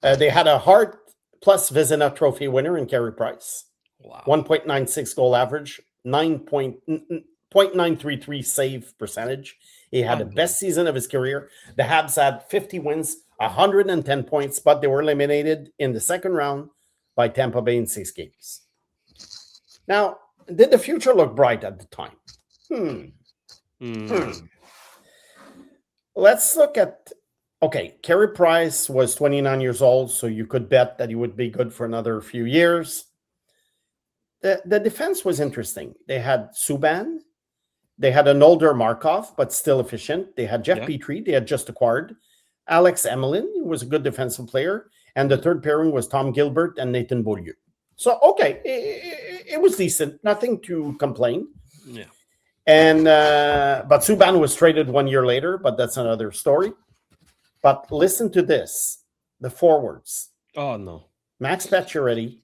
Speaker 4: they had a Hart plus Vezina Trophy winner in Carey Price.
Speaker 1: Wow.
Speaker 4: 1.96 goal average, 0.933 save percentage. He had the best season of his career. The Habs had 50 wins, 110 points, but they were eliminated in the second round by Tampa Bay in 6 games. Now, did the future look bright at the time? Let's look at, Carey Price was 29 years old, so you could bet that he would be good for another few years. The defense was interesting. They had Subban. They had an older Markov, but still efficient. They had Jeff Petrie. They had just acquired Alex Emelin, who was a good defensive player. And the third pairing was Tom Gilbert and Nathan Beaulieu. So, it was decent. Nothing to complain.
Speaker 1: Yeah.
Speaker 4: And but Subban was traded 1 year later, but that's another story. But listen to this. The forwards.
Speaker 1: Oh, no.
Speaker 4: Max Pacioretty,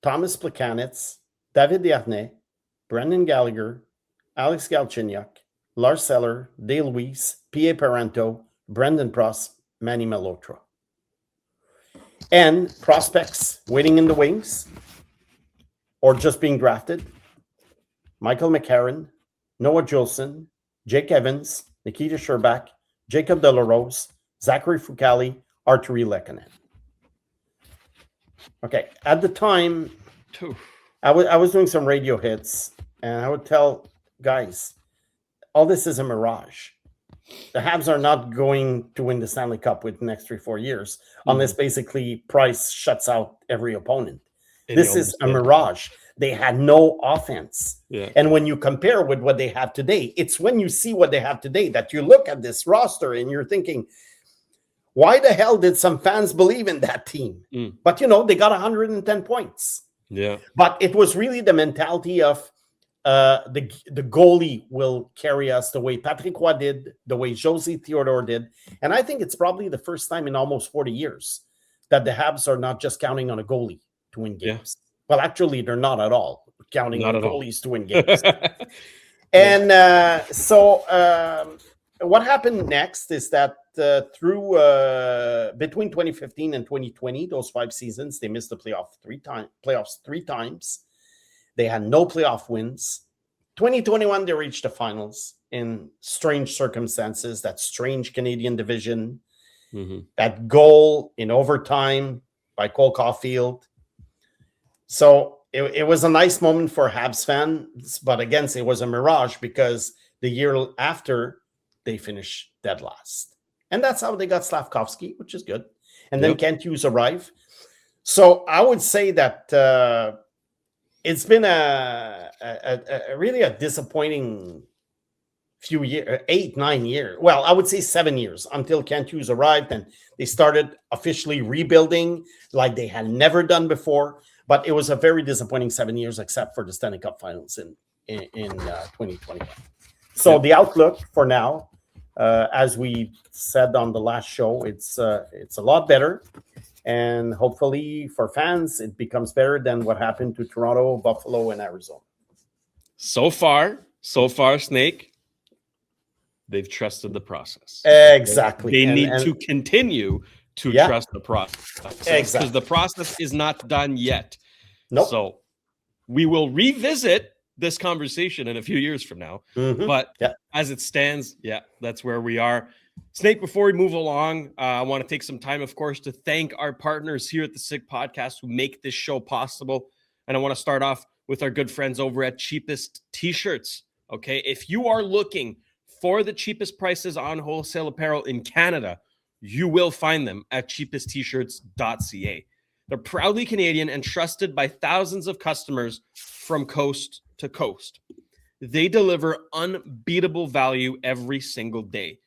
Speaker 4: Thomas Plekanec, David Desharnais, Brendan Gallagher, Alex Galchenyuk, Lars Eller, Dale Weiss, P.A. Paranto, Brendan Pross, Manny Malhotra. And prospects waiting in the wings or just being drafted. Michael McCarron, Noah Juleson, Jake Evans, Nikita Sherbak, Jacob Delarose, Zachary Fucali, Arturi Lehkonen. Okay, at the time, I was doing some radio hits, and I would tell guys, all this is a mirage. The Habs are not going to win the Stanley Cup within the next 3-4 years, unless basically Price shuts out every opponent. This is a mirage. they had no offense.
Speaker 1: Yeah.
Speaker 4: And when you compare with what they have today, it's when you see what they have today that you look at this roster and you're thinking, why the hell did some fans believe in that team? But, they got 110 points.
Speaker 1: Yeah.
Speaker 4: But it was really the mentality of the goalie will carry us the way Patrick Roy did, the way Josie Theodore did. And I think it's probably the first time in almost 40 years that the Habs are not just counting on a goalie to win games. Yeah. Well, actually, they're not at all counting on goalies to win games. And so what happened next is that through between 2015 and 2020, those 5 seasons, they missed the playoffs 3 times. They had no playoff wins. 2021, they reached the finals in strange circumstances, that strange Canadian division, that goal in overtime by Cole Caulfield. So it was a nice moment for Habs fans, but again, it was a mirage because the year after, they finished dead last. And that's how they got Slavkovsky, which is good. And then Kent Hughes arrived. So I would say that it's been a really a disappointing few years, 8, 9 years. Well, I would say 7 years until Kent Hughes arrived and they started officially rebuilding like they had never done before. But it was a very disappointing 7 years, except for the Stanley Cup Finals in 2021. So the outlook for now, as we said on the last show, it's a lot better. And hopefully for fans, it becomes better than what happened to Toronto, Buffalo, and Arizona.
Speaker 1: So far, Snake, they've trusted the process.
Speaker 4: Exactly.
Speaker 1: They need to continue to trust the process.
Speaker 4: Exactly.
Speaker 1: Because the process is not done yet.
Speaker 4: Nope.
Speaker 1: So we will revisit this conversation in a few years from now. But as it stands, that's where we are. Snake, before we move along, I want to take some time, of course, to thank our partners here at the Sick Podcast who make this show possible. And I want to start off with our good friends over at Cheapest T-Shirts. Okay, if you are looking for the cheapest prices on wholesale apparel in Canada, you will find them at cheapesttshirts.ca. They're proudly Canadian and trusted by thousands of customers from coast to coast. They deliver unbeatable value every single day.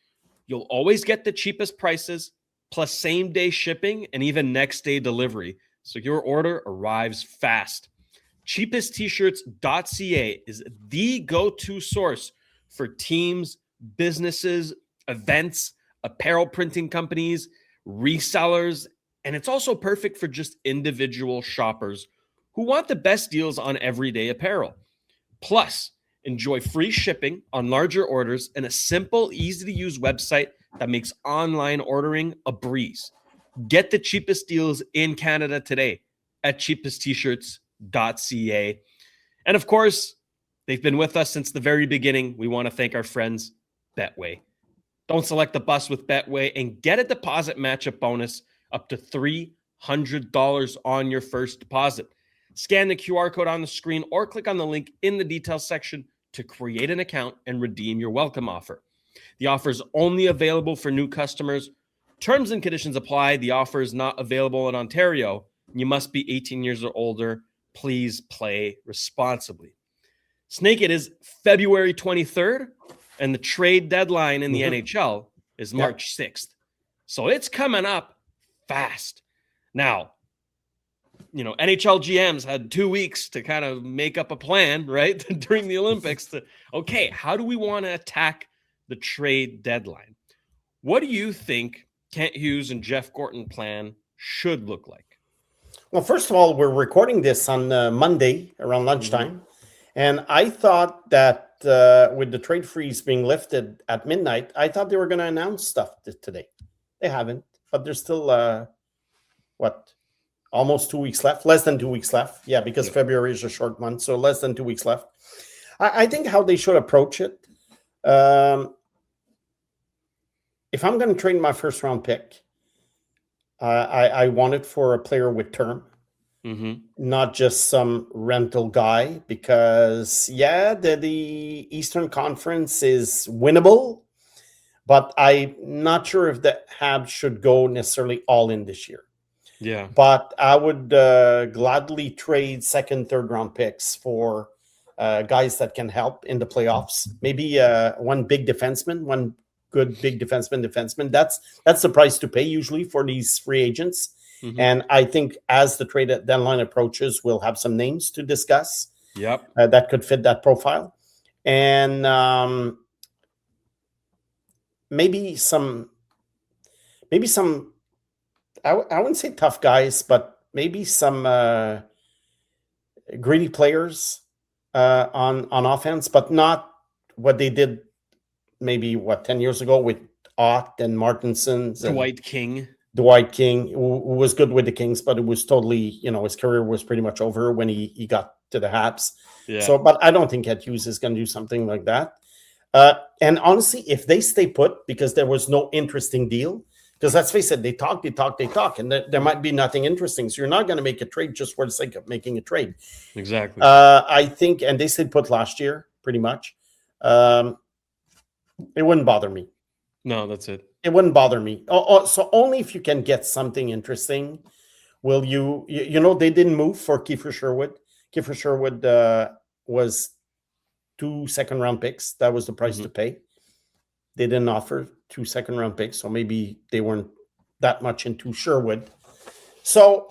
Speaker 1: You'll always get the cheapest prices, plus same-day shipping and even next-day delivery, so your order arrives fast. Cheapesttshirts.ca is the go-to source for teams, businesses, events, apparel printing companies, resellers, and it's also perfect for just individual shoppers who want the best deals on everyday apparel. Plus, enjoy free shipping on larger orders and a simple, easy-to-use website that makes online ordering a breeze. Get the cheapest deals in Canada today at cheapesttshirts.ca. And of course, they've been with us since the very beginning. We want to thank our friends, Betway. Don't select the bus with Betway and get a deposit matchup bonus up to $300 on your first deposit. Scan the QR code on the screen or click on the link in the details section to create an account and redeem your welcome offer. The offer is only available for new customers. Terms and conditions apply. The offer is not available in Ontario. You must be 18 years or older. Please play responsibly. Snake, it is February 23rd, and the trade deadline in the NHL is March 6th. So it's coming up fast. Now, NHL GMs had 2 weeks to kind of make up a plan, right, during the Olympics how do we want to attack the trade deadline? What do you think Kent Hughes and Jeff Gorton plan should look like?
Speaker 4: Well, first of all, we're recording this on Monday around lunchtime. And I thought that with the trade freeze being lifted at midnight, I thought they were going to announce stuff today. They haven't, but there's still, almost 2 weeks left, less than 2 weeks left. Yeah, because February is a short month, so less than 2 weeks left. I think how they should approach it, if I'm going to trade my first round pick, I want it for a player with term, not just some rental guy, because the Eastern Conference is winnable, but I'm not sure if the Habs should go necessarily all in this year.
Speaker 1: Yeah.
Speaker 4: But I would gladly trade second, third round picks for guys that can help in the playoffs. Maybe one big defenseman, one good big defenseman. That's the price to pay usually for these free agents.
Speaker 1: Mhm.
Speaker 4: And I think as the trade deadline approaches, we'll have some names to discuss
Speaker 1: Yep.
Speaker 4: that could fit that profile. And maybe some, I wouldn't say tough guys, but maybe some greedy players on offense, but not what they did maybe 10 years ago with Ott and Martinsons and
Speaker 1: Dwight King,
Speaker 4: who was good with the Kings, but it was totally, his career was pretty much over when he got to the Habs.
Speaker 1: Yeah.
Speaker 4: So, but I don't think Ed Hughes is going to do something like that. And honestly, if they stay put because there was no interesting deal, because let's face it, they talk, and there might be nothing interesting. So you're not going to make a trade just for the sake of making a trade.
Speaker 1: Exactly.
Speaker 4: I think, and they stayed put last year, pretty much. It wouldn't bother me.
Speaker 1: No, that's it.
Speaker 4: It wouldn't bother me. So only if you can get something interesting will you they didn't move for Kiefer Sherwood. Kiefer Sherwood was 2 second-round picks. That was the price to pay. They didn't offer 2 second-round picks, so maybe they weren't that much into Sherwood. So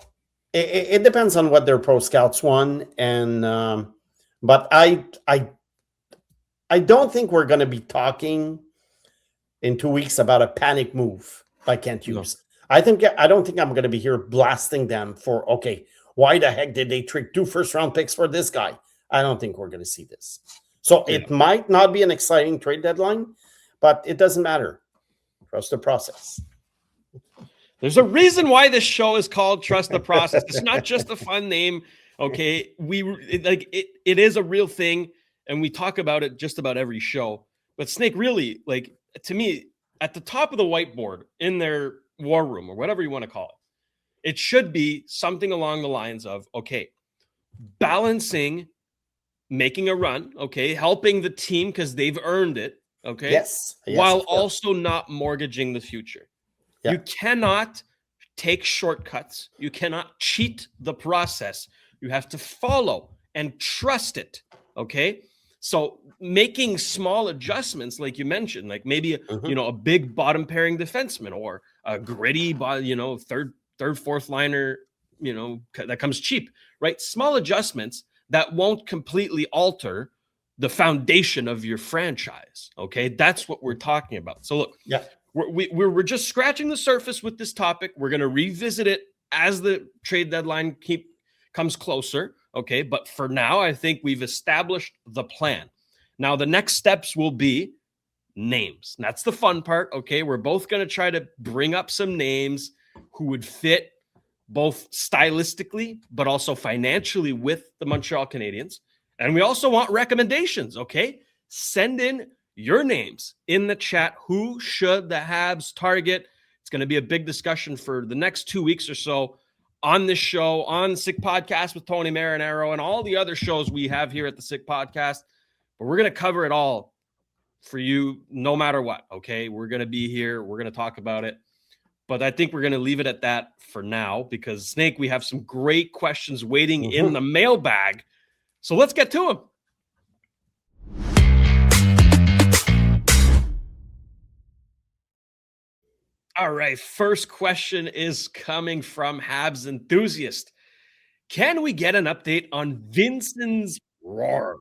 Speaker 4: it depends on what their pro scouts want, and but I don't think we're going to be talking in 2 weeks about a panic move by Kent Hughes. No. I don't think I'm going to be here blasting them for, okay, why the heck did they trade 2 first-round picks for this guy? I don't think we're going to see this. So it might not be an exciting trade deadline, but it doesn't matter. Trust the process.
Speaker 1: There's a reason why this show is called Trust the Process. It's not just a fun name. Okay. It is a real thing. And we talk about it just about every show. But Snake, really, to me, at the top of the whiteboard in their war room or whatever you want to call it, it should be something along the lines of, okay, balancing, making a run, okay, helping the team because they've earned it, okay,
Speaker 4: yes,
Speaker 1: while also not mortgaging the future. Yeah. You cannot take shortcuts. You cannot cheat the process. You have to follow and trust it, okay? So making small adjustments, like you mentioned, like maybe a big bottom pairing defenseman or a gritty, third, fourth liner, that comes cheap, right? Small adjustments that won't completely alter the foundation of your franchise. Okay, that's what we're talking about. So look, we're just scratching the surface with this topic. We're going to revisit it as the trade deadline comes closer. Okay, but for now, I think we've established the plan. Now, the next steps will be names. That's the fun part. Okay, we're both going to try to bring up some names who would fit both stylistically, but also financially with the Montreal Canadiens. And we also want recommendations. Okay, send in your names in the chat. Who should the Habs target? It's going to be a big discussion for the next 2 weeks or so on this show, on Sick Podcast with Tony Marinaro and all the other shows we have here at the Sick Podcast. But we're going to cover it all for you no matter what, okay? We're going to be here. We're going to talk about it. But I think we're going to leave it at that for now because, Snake, we have some great questions waiting in the mailbag. So let's get to them. All right, first question is coming from Habs Enthusiast. Can we get an update on Vincent's roar,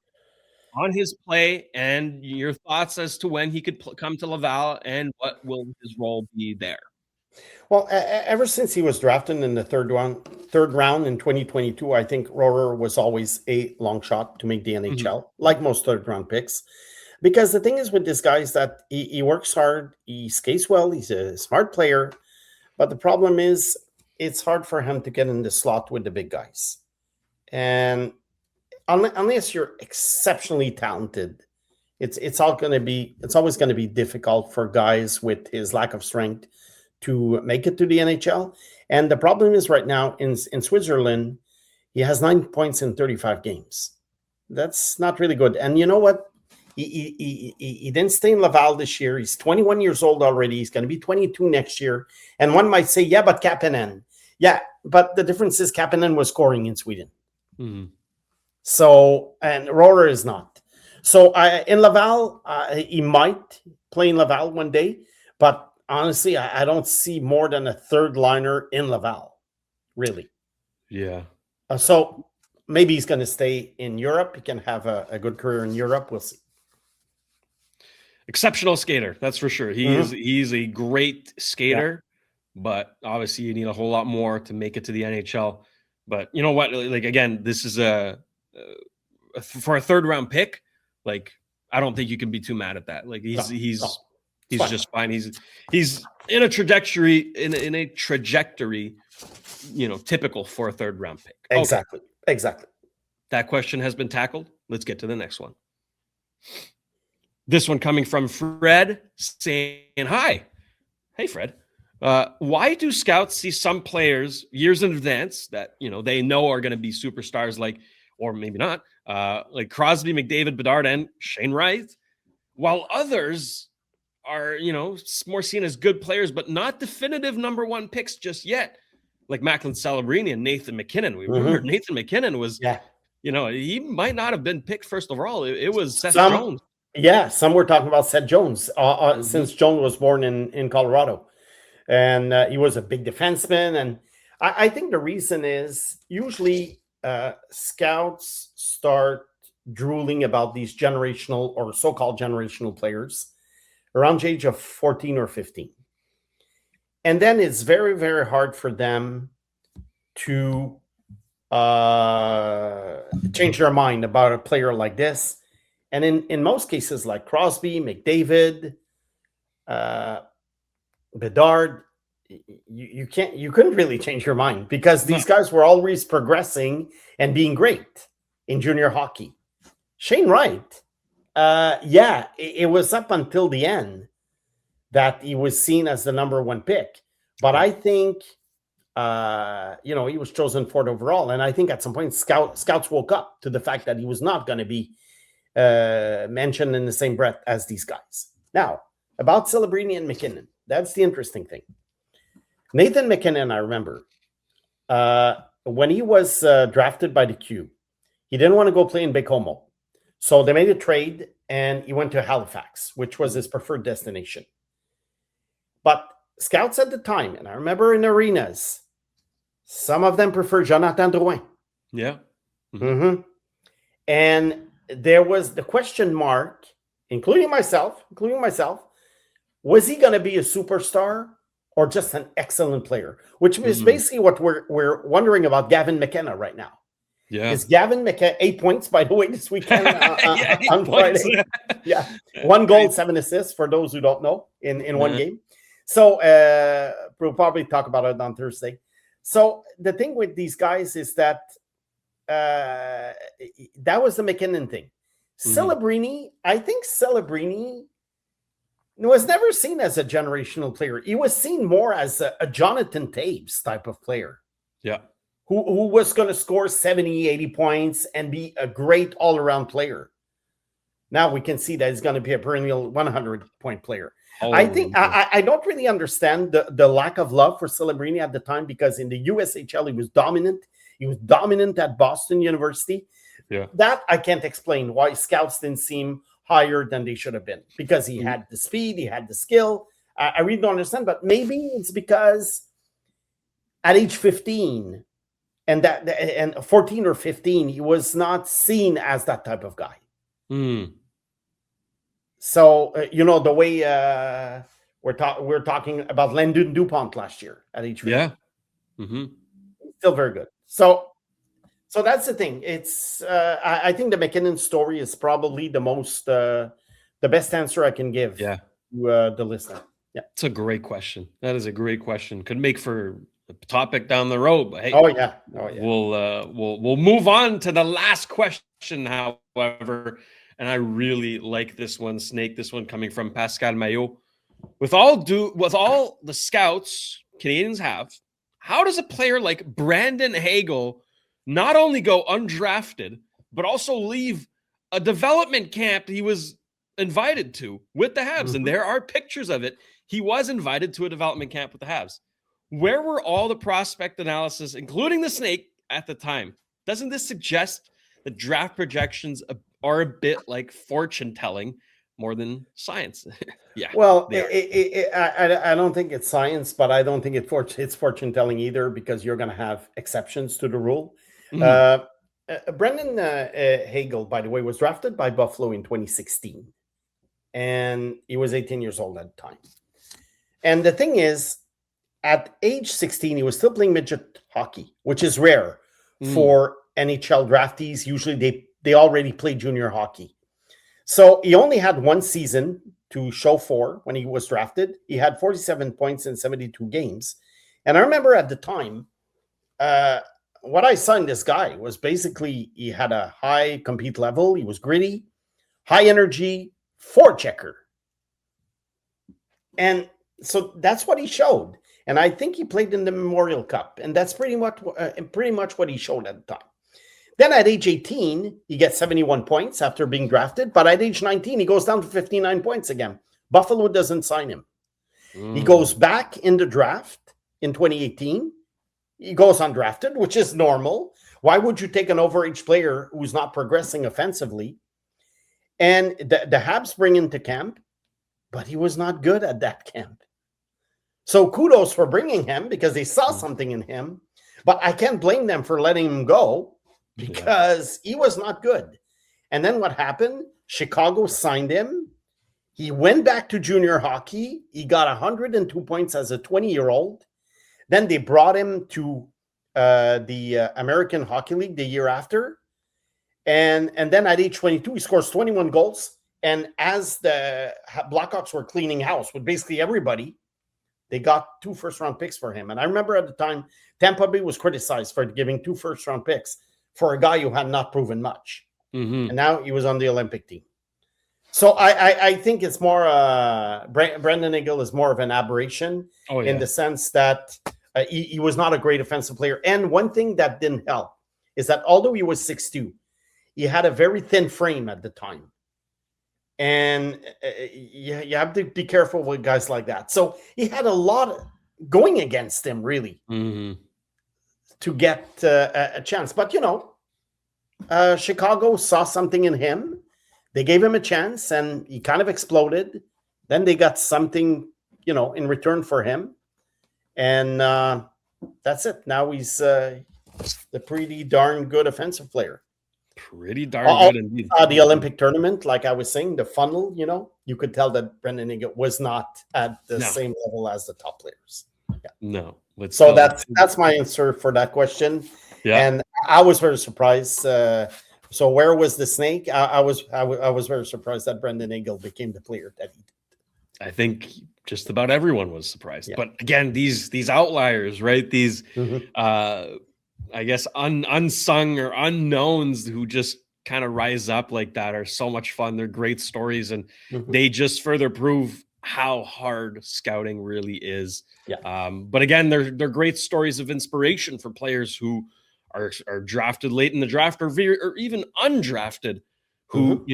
Speaker 1: on his play, and your thoughts as to when he could come to Laval and what will his role be there?
Speaker 4: Well, ever since he was drafted in the third round in 2022, I think Rohrer was always a long shot to make the NHL, like most third-round picks. Because the thing is with this guy is that he works hard, he skates well, he's a smart player. But the problem is it's hard for him to get in the slot with the big guys. And unless you're exceptionally talented, it's always going to be difficult for guys with his lack of strength to make it to the NHL. And the problem is right now in Switzerland, he has 9 points in 35 games. That's not really good. And you know what? He didn't stay in Laval this year. He's 21 years old already. He's going to be 22 next year. And one might say, yeah, but Kapanen. Yeah, but the difference is Kapanen was scoring in Sweden.
Speaker 1: Mhm.
Speaker 4: So, and Rohrer is not. So in Laval, he might play in Laval one day, but honestly, I don't see more than a third liner in Laval, really.
Speaker 1: Yeah.
Speaker 4: So maybe he's going to stay in Europe. He can have a good career in Europe. We'll see.
Speaker 1: Exceptional skater, that's for sure. He's a great skater, but obviously you need a whole lot more to make it to the NHL. But you know what? Like, again, this is for a third round pick. Like, I don't think you can be too mad at that. Like, he's
Speaker 4: fine.
Speaker 1: just fine. He's in a trajectory in a trajectory, typical for a third round pick.
Speaker 4: Exactly.
Speaker 1: That question has been tackled. Let's get to the next one. This one coming from Fred saying, hi. Hey, Fred. Why do scouts see some players years in advance that, they know are going to be superstars or maybe not, like Crosby, McDavid, Bedard, and Shayne Wright, while others are, more seen as good players, but not definitive number one picks just yet, like Macklin Celebrini and Nathan McKinnon. We remember Nathan McKinnon was, he might not have been picked first overall. It was Seth Jones.
Speaker 4: Yeah, some were talking about Seth Jones since Jones was born in Colorado. And he was a big defenseman. And I think the reason is usually scouts start drooling about these generational or so-called generational players around the age of 14 or 15. And then it's very, very hard for them to change their mind about a player like this. And in most cases, like Crosby, McDavid, Bedard, you couldn't really change your mind because these guys were always progressing and being great in junior hockey. Shayne Wright, it was up until the end that he was seen as the number one pick. But I think, he was chosen fourth overall. And I think at some point, scouts woke up to the fact that he was not going to be mentioned in the same breath as these guys. Now, about Celebrini and McKinnon, that's the interesting thing. Nathan McKinnon, I remember, when he was drafted by the Q, he didn't want to go play in Baie-Comeau. So they made a trade, and he went to Halifax, which was his preferred destination. But scouts at the time, and I remember in arenas, some of them preferred Jonathan Drouin.
Speaker 1: Yeah.
Speaker 4: And there was the question mark, including myself, was he going to be a superstar or just an excellent player? Which is basically what we're wondering about Gavin McKenna right now.
Speaker 1: Yeah.
Speaker 4: Is Gavin McKenna 8 points, by the way, this weekend on Friday? 1 goal, 7 assists for those who don't know in one game. So we'll probably talk about it on Thursday. So the thing with these guys is that that was the McKinnon thing. Celebrini, I think Celebrini was never seen as a generational player. He was seen more as a Jonathan Taves type of player.
Speaker 1: Yeah.
Speaker 4: Who was going to score 70, 80 points and be a great all-around player. Now we can see that he's going to be a perennial 100-point player. I think I don't really understand the lack of love for Celebrini at the time because in the USHL he was dominant. He was dominant at Boston University.
Speaker 1: Yeah.
Speaker 4: That I can't explain why scouts didn't seem higher than they should have been because he had the speed, he had the skill. I really don't understand, but maybe it's because at age 15 and 14 or 15, he was not seen as that type of guy. So, the way we're talking about Landon Dupont last year at age 15.
Speaker 1: Yeah.
Speaker 4: Still very good. So that's the thing. It's I think the McKinnon story is probably the best answer I can give to the listener. Yeah,
Speaker 1: it's a great question. That is a great question. Could make for a topic down the road. But hey, we'll move on to the last question. However, and I really like this one, Snake. This one coming from Pascal Maillot. With all the scouts Canadians have, how does a player like Brandon Hagel not only go undrafted, but also leave a development camp he was invited to with the Habs? And there are pictures of it. He was invited to a development camp with the Habs. Where were all the prospect analysis, including the snake, at the time? Doesn't this suggest that draft projections are a bit like fortune telling more than science? Yeah.
Speaker 4: Well, I don't think it's science, but I don't think it's fortune telling either, because you're going to have exceptions to the rule. Brendan Hagel, by the way, was drafted by Buffalo in 2016, and he was 18 years old at the time. And the thing is, at age 16, he was still playing midget hockey, which is rare for NHL draftees. Usually they already play junior hockey. So he only had one season to show for when he was drafted. He had 47 points in 72 games. And I remember at the time, what I saw in this guy was basically he had a high compete level. He was gritty, high energy, forechecker. And so that's what he showed. And I think he played in the Memorial Cup. And that's pretty much what he showed at the time. Then at age 18, he gets 71 points after being drafted. But at age 19, he goes down to 59 points again. Buffalo doesn't sign him. He goes back in the draft in 2018. He goes undrafted, which is normal. Why would you take an overage player who's not progressing offensively? And the Habs bring him to camp, but he was not good at that camp. So kudos for bringing him, because they saw something in him. But I can't blame them for letting him go, because he was not good. And then what happened? Chicago signed him. He went back to junior hockey. He got 102 points as a 20-year-old. Then they brought him to the American Hockey League the year after. And then at age 22, he scores 21 goals. And as the Blackhawks were cleaning house with basically everybody, they got 2 first-round picks for him. And I remember at the time, Tampa Bay was criticized for giving 2 first-round picks for a guy who had not proven much. And now he was on the Olympic team. So I think it's more, Brendan Hagel is more of an aberration in the sense that he was not a great offensive player. And one thing that didn't help is that although he was 6'2", he had a very thin frame at the time. And you have to be careful with guys like that. So he had a lot going against him, really, to get a chance. But, Chicago saw something in him. They gave him a chance, and he kind of exploded. Then they got something, in return for him. And that's it. Now he's the pretty darn good offensive player.
Speaker 1: Pretty darn good indeed.
Speaker 4: The Olympic tournament, like I was saying, the funnel, you could tell that Brendan Hagel was not at the same level as the top players. Yeah.
Speaker 1: No.
Speaker 4: So that's my answer for that question. Yeah. And I was very surprised. So where was the snake? I was very surprised that Brendan Hagel became the player that he did.
Speaker 1: I think just about everyone was surprised. Yeah. But again, these outliers, right? These I guess unsung or unknowns who just kind of rise up like that are so much fun. They're great stories, and they just further prove how hard scouting really is. Yeah. But again, they're great stories of inspiration for players who are drafted late in the draft or even undrafted who,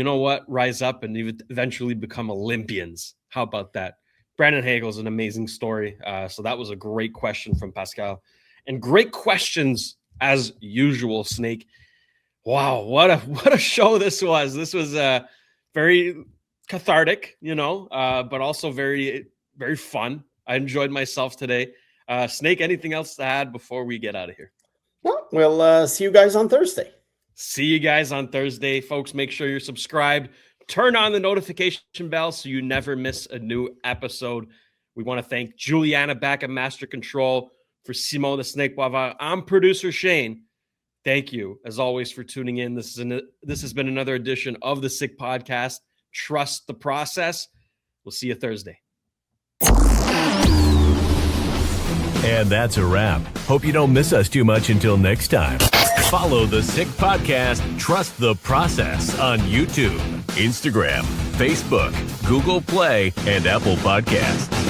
Speaker 1: rise up and eventually become Olympians. How about that? Brendan Hagel is an amazing story. So that was a great question from Pascal, and great questions as usual, Snake. Wow, what a show this was. This was very cathartic, but also very, very fun. I enjoyed myself today. Snake, anything else to add before we get out of here?
Speaker 4: Well, we'll see you guys on Thursday.
Speaker 1: See you guys on Thursday, folks. Make sure you're subscribed. Turn on the notification bell so you never miss a new episode. We want to thank Juliana back at Master Control. For Simon the Snake Boisvert, I'm producer Shayne. Thank you, as always, for tuning in. This has been another edition of the Sick Podcast. Trust the process. We'll see you Thursday.
Speaker 2: And that's a wrap. Hope you don't miss us too much until next time. Follow the Sick Podcast, Trust the Process on YouTube, Instagram, Facebook, Google Play, and Apple Podcasts.